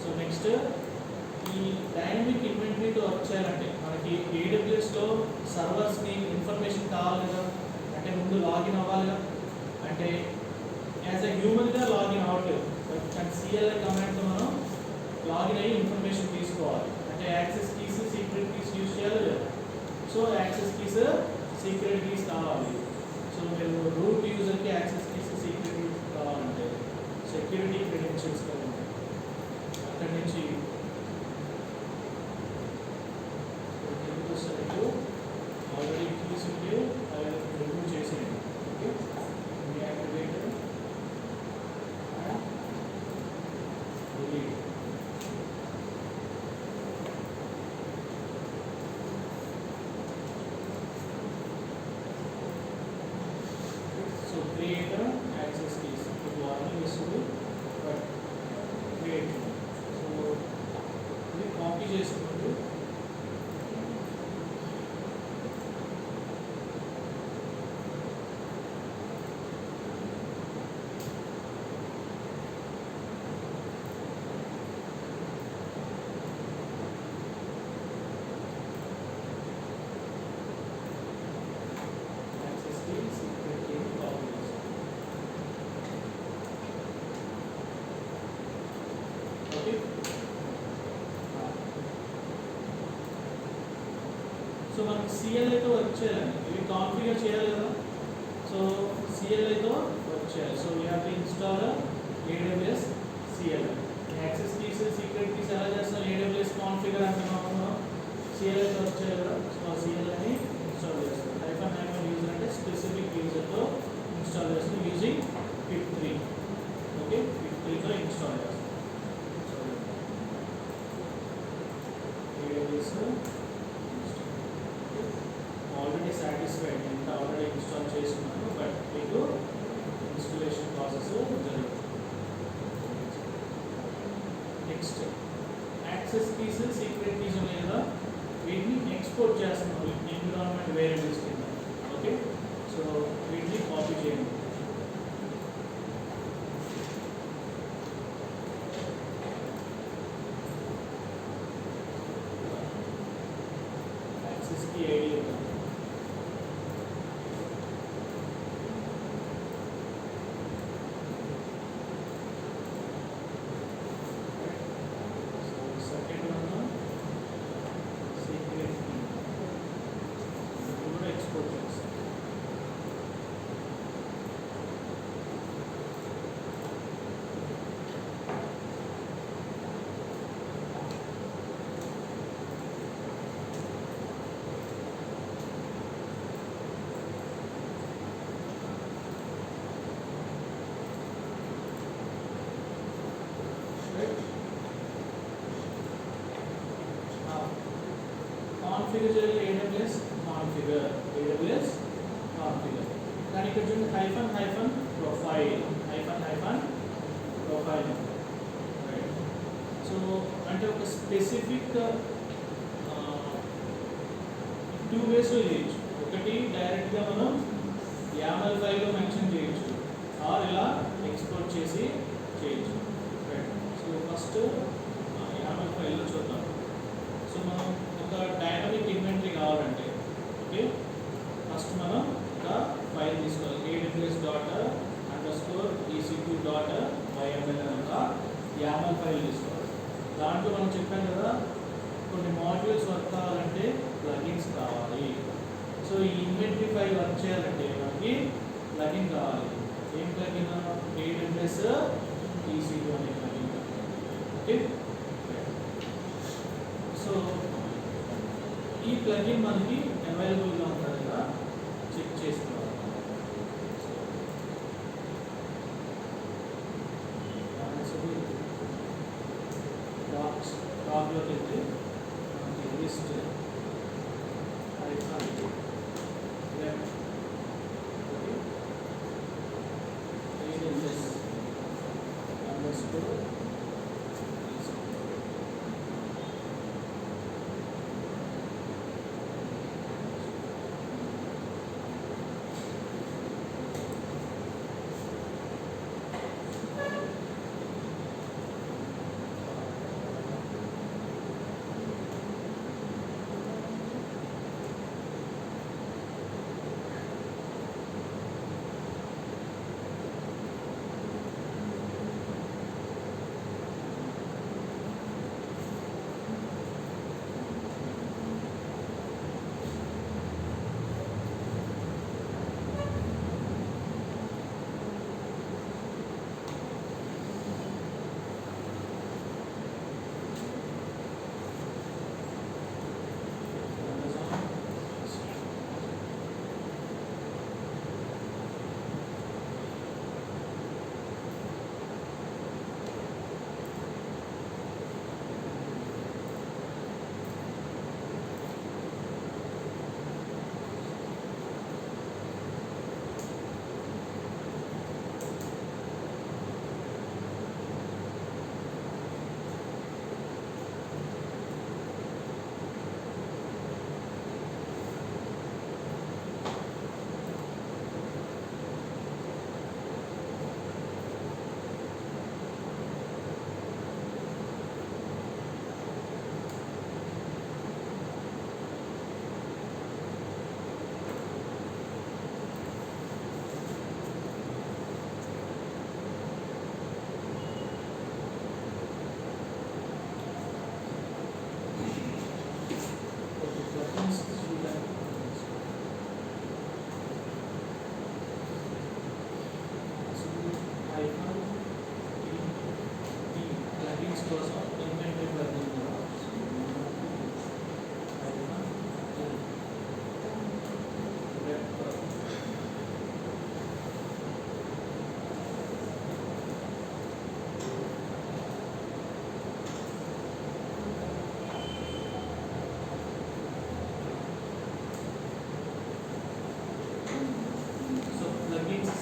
So next ఈ dynamic ఇన్వెంటరీతో work చేయాలంటే మనకి AWSలో సర్వర్స్ని ఇన్ఫర్మేషన్ కావాలి కదా, అంటే ముందు లాగిన్ అవ్వాలి కదా, అంటే యాజ్ ఎ హ్యూమన్గా లాగిన్ అవ్వట్లేదు, బట్ CLI కమాండ్తో మనం లాగిన్ అయ్యి ఇన్ఫర్మేషన్ తీసుకోవాలి. అంటే access keys secret keys use చేయాలి లేదా. So access keys secret keys కావాలి. సో మీరు రూట్ యూజర్కి యాక్సెస్ కీస్ సీక్రెట్ కీస్ కావాలంటే సెక్యూరిటీ క్రెడెన్షియల్స్ కావాలి. అక్కడి నుంచి ఆల్రెడీ కీస్ ఉంటే అవి రిమూవ్ చేసేయండి. Okay, deactivate and delete. So create a access keys. It warning is to but create. So we copy చేసుకుంటూ access key secret key copy చేసుకోండి. Okay, so మనకి CLIతో వర్క్ చేయాలండి, ఇవి కాన్ఫిగర్ చేయాలి కదా. సో CLIతో వర్క్ చేయాలి. So we have to install AWS CLI. Access keys secret keys ఎలా చేస్తాం, AWS కాన్ఫిగర్ అంటున్నాము, CLIతో వర్క్ చేయాలి కదా. సో ఆ CLIని ఇన్స్టాల్ చేస్తాం. --- యూజర్ అంటే స్పెసిఫిక్ యూజర్తో ఇన్స్టాల్ చేస్తాం యూజింగ్ pip3. ఓకే, pip3తో ఇన్స్టాల్ చేస్తాం. AWS ఆల్రెడీ సాటిస్ఫైడ్, ఇంత ఆల్రెడీ ఇన్స్టాల్ చేసుకున్నాను, బట్ మీకు ఇన్స్టాలేషన్ ప్రాసెస్ జరుగుతుంది. Next access keys secret keys ఉన్నాయి కదా, వీటిని ఎక్స్పోర్ట్ చేస్తున్నాం ఎన్విరాన్మెంట్ వేరియబుల్స్ కింద. ఓకే, సో వీటిని కాపీ చేయండి. యాక్సెస్ కీ ఐడి ఉంది. సెకండ్ వన్ సీక్రెట్ కీ, ఇది కూడా ఎక్స్పోర్ట్ చేస్తాం. కాన్ఫిగర్ చేయాలి AWS కాన్ఫిగర్, AWS కాన్ఫిగర్. కానీ ఇక్కడ చూడండి ప్రొఫైల్ రైట్. సో అంటే ఒక స్పెసిఫిక్ 2 వేస్లో చేయొచ్చు. ఒకటి డైరెక్ట్గా మనం YAML ఫైల్లో మెన్షన్ చేయొచ్చు, ఆర్ ఇలా ఎక్స్పోర్ట్ చేసి చేయొచ్చు రైట్. సో ఫస్ట్ YAML ఫైల్లో చూద్దాం. సో మనం ఒక డైనమిక్ ఇన్వెంటరీ కావాలంటే ఓకే, ఫస్ట్ మనం ఒక ఫైల్ తీసుకోవాలి, aws._ec2.yml అనే ఒక YAML ఫైల్ తీసుకోవాలి. దాంట్లో మనం చెప్పాం కదా కొన్ని మాడ్యూల్స్ వర్క్ కావాలంటే ప్లగిన్స్ కావాలి. సో ఈ ఇన్వెంటరీ ఫైల్ వర్క్ చేయాలంటే మనకి మనకి ప్లగిన్ కావాలి. ఏం ప్లగిన్? AWS EC2 అనే ప్లగిన్. ఓకే, సో ఈ ప్లగిన్ మనకి అవైలబుల్గా ఉంటుంది కదా, చెక్ చేసుకోవాలి. టాప్లోకి వెళ్తే మనకి list icon left AWS underscore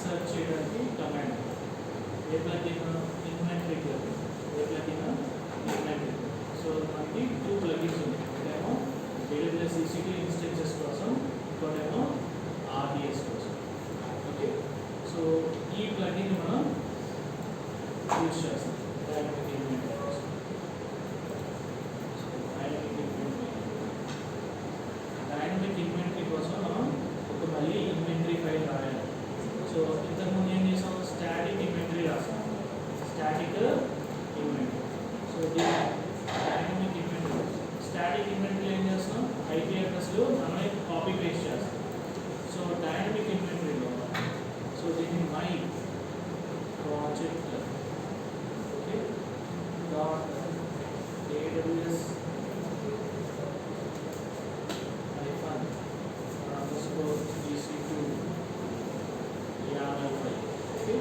search చేయడానికి కమాండ్ ఏ ప్లగిన్ ఇన్వెంటరీ ప్లగిన్, ఏ ప్లగిన్ ఇన్వెంటరీ. సో మనకి 2 ప్లగిన్స్ ఉన్నాయి. ఒకటేమో AWS EC2 ఇన్స్టెన్సెస్ కోసం, ఇంకోటేమో RDS కోసం. ఓకే, సో ఈ ప్లగిన్ మనం యూజ్ చేస్తాం డైనమిక్ ఇన్వెంటరీ కోసం. డైనమిక్ ఇన్వెంటరీ కోసం మనం ఒక మళ్ళీ ఇన్వెంటరీ ఫైల్ రాయాలి. సో ఇంతకుముందు ఏం చేసాం? స్టాటిక్ ఇన్వెంటరీ రాసాం, static inventory. So dynamic inventory, static inventory ఏం చేస్తాం? IP అడ్రస్లు మనమే కాపీ పేస్ట్ చేస్తాం. సో డైనమిక్ ఇన్వెంటరీలో సో దీన్ని my project okay dot AWS EC2 okay,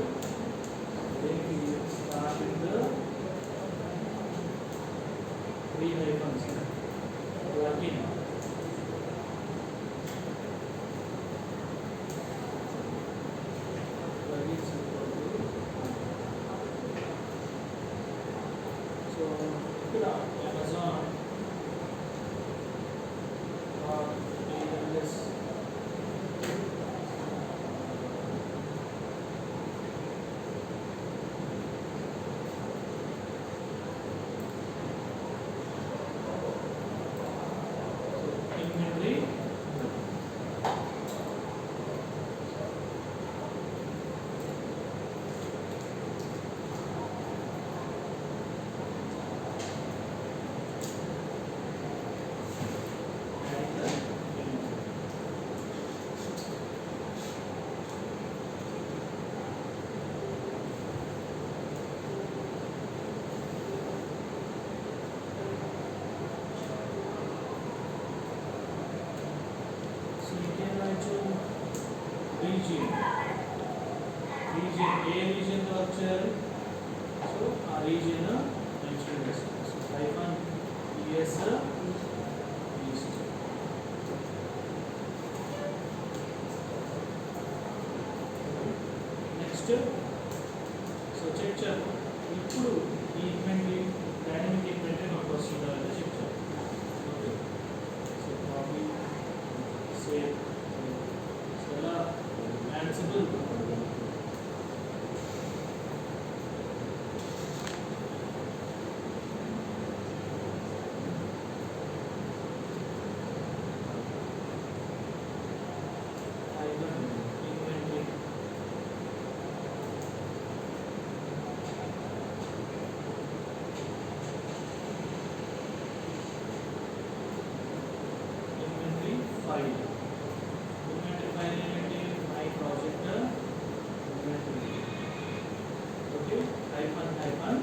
then we start with the 3 hyphens plugin. Plugin is equal to so ఇక్కడ Amazon AWS చేయాలి. So ఆ region mention చేస్తాం. So hyphen ES east. Next so check చేద్దాం. ఇప్పుడు ఈ inventory dynamic inventory మనకు వస్తుందా లేదా చెక్ చేద్దాం. Okay, so copy save. So ఎలా యాన్సిబుల్ ఫైల్. ఇన్వెంటరీ ఫైల్ ఏంటి? My project inventory. Okay, hyphen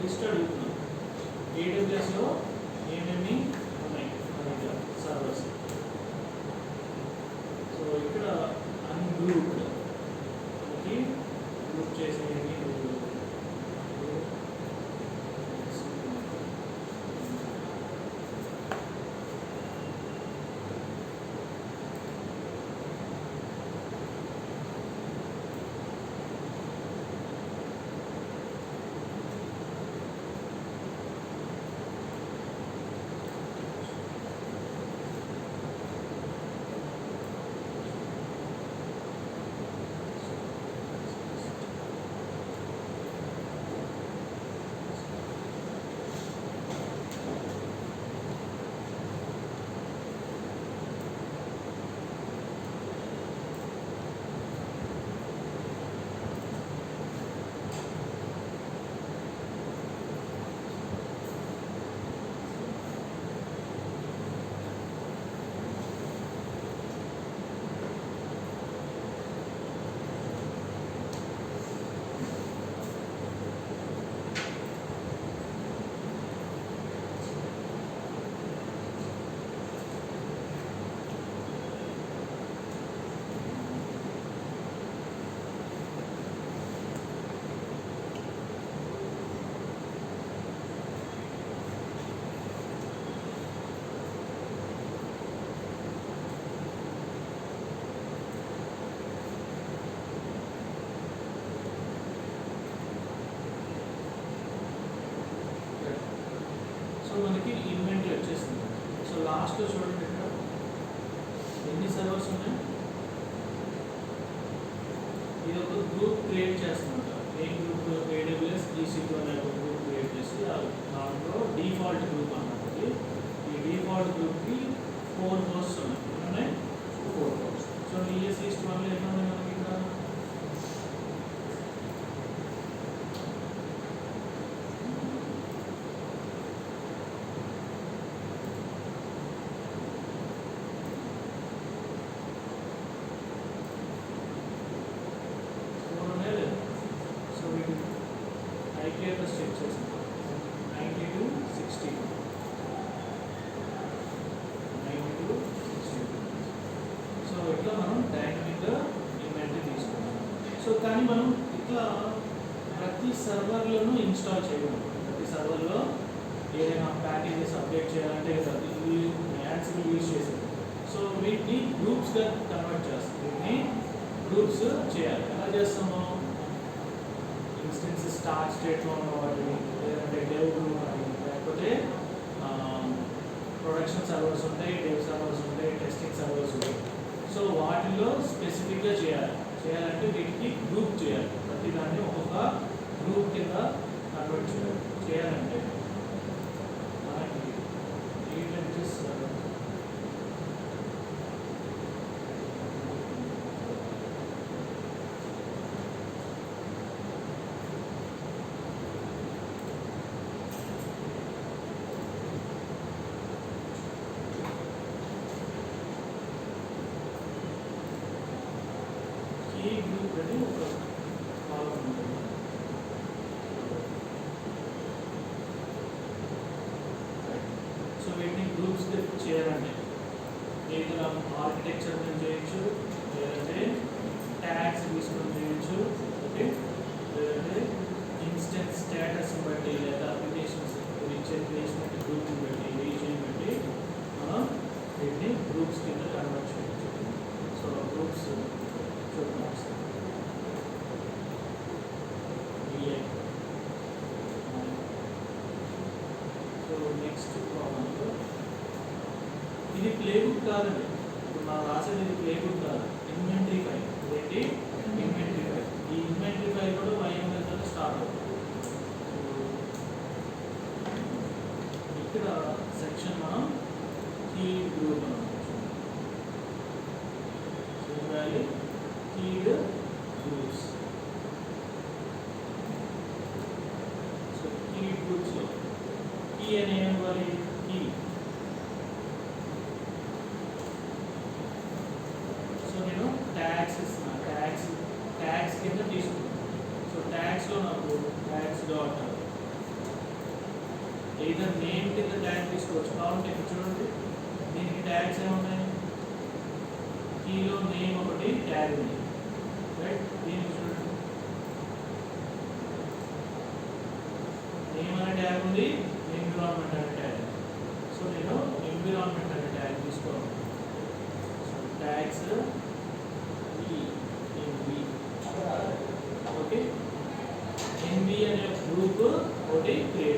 list అడుగుతున్నాం. AWS లో ఏమేమి ఉన్నాయి మన దగ్గర సర్వర్స్. సో ఇక్కడ అన్గ్రూప్డ్. ఓకే, గ్రూప్ చేసేవి సో మనకి ఇన్వెంటరీ వచ్చేసింది. సో లాస్ట్లో చూడండి ఇక్కడ ఎన్ని సర్వర్స్ ఉన్నాయి. ఇది ఒక గ్రూప్ క్రియేట్ చేస్తున్నమాట. ఏ గ్రూప్? AWS EC2 అనే ఒక గ్రూప్ క్రియేట్ చేసి దాంట్లో డిఫాల్ట్ గ్రూప్ అన్నది. ఈ డిఫాల్ట్ గ్రూప్కి 4 హోస్ట్స్ ఉన్నాయి. 4 హోస్ట్స్. సో ES East 1 ఎట్లా ఉన్నాయి మనకి ఇక్కడ? IPFS చెక్ చేసాం. 92, 60. 92, 60. సో ఇట్లా మనం డైనమిక్గా ఇన్వెంటరీ తీసుకుంటాం. సో కానీ మనం ఇట్లా ప్రతి సర్వర్లోనూ ఇన్స్టాల్ చేయగలం. ప్రతి సర్వర్లో ఏదైనా ప్యాకేజెస్ అప్డేట్ చేయాలంటే యాన్సిబుల్ యూజ్ చేసేది. సో వీటిని గ్రూప్స్గా కన్వర్ట్ చేస్తాం. వీటిని గ్రూప్స్ చేయాలి. ఎలా చేస్తాము? ఇన్స్టెన్స్ స్టార్ట్ స్టేట్లో ఉన్న వాటిని, లేదంటే డెవ్ గ్రూప్ అని, లేకపోతే ప్రొడక్షన్ సర్వర్స్ ఉంటాయి, డెవ్ సర్వర్స్ ఉంటాయి, టెస్టింగ్ సర్వర్స్ ఉంటాయి. సో వాటిల్లో స్పెసిఫిక్గా చేయాలంటే వీటికి గ్రూప్ చేయాలి. ప్రతి దాన్ని ఒక్కొక్క గ్రూప్ కింద కన్వర్ట్ చేయాలంటే మనకి ఏంటంటే ఈ గ్రూప్ అని ఒక కాలం ఉంటుంది. నెక్స్ట్ ప్రాబ్లం ఇది ప్లే బుక్ కాదండి. ఇప్పుడు మనం రాసేది ఇది ప్లే బుక్ కాదు, ఇన్వెంటరీ ఫైల్. ఏంటి ఇన్వెంటరీ ఫైల్. ఈ ఇన్వెంటరీ ఫైల్ కూడా YML తో స్టార్ట్ అవుతుంది. ఇక్కడ సెక్షన్ మనం కీ గ్రూప్ చూడాలి. కీడ్ గ్రూప్స్. సో కీ గ్రూప్స్ లో కీ అనే ఇవ్వాలి. కీ సో నేను ట్యాగ్స్ ఇస్తున్నా. ట్యాగ్స్ కింద తీసుకుంటాను. సో ట్యాగ్స్ లో నాకు ట్యాగ్స్ డాట్ ఏదైనా నేమ్ కింద ట్యాగ్ తీసుకోవచ్చు. కావాలంటే ఇక్కడ చూడండి, దీనికి ట్యాగ్స్ ఏమున్నాయి. కీలో నేమ్ ఒకటి ట్యాగ్ ఉంది, రైట్. దీనికి చూడండి, నేమ్ అనే ట్యాగ్ ఉంది, ఎన్విరాన్మెంట్ అనే ట్యాగ్. సో నేను ఎన్విరాన్మెంట్ అనే ట్యాగ్ తీసుకోవాలి. So tags okay. ఎన్వి అనే గ్రూప్ ఒకటి క్రియేట్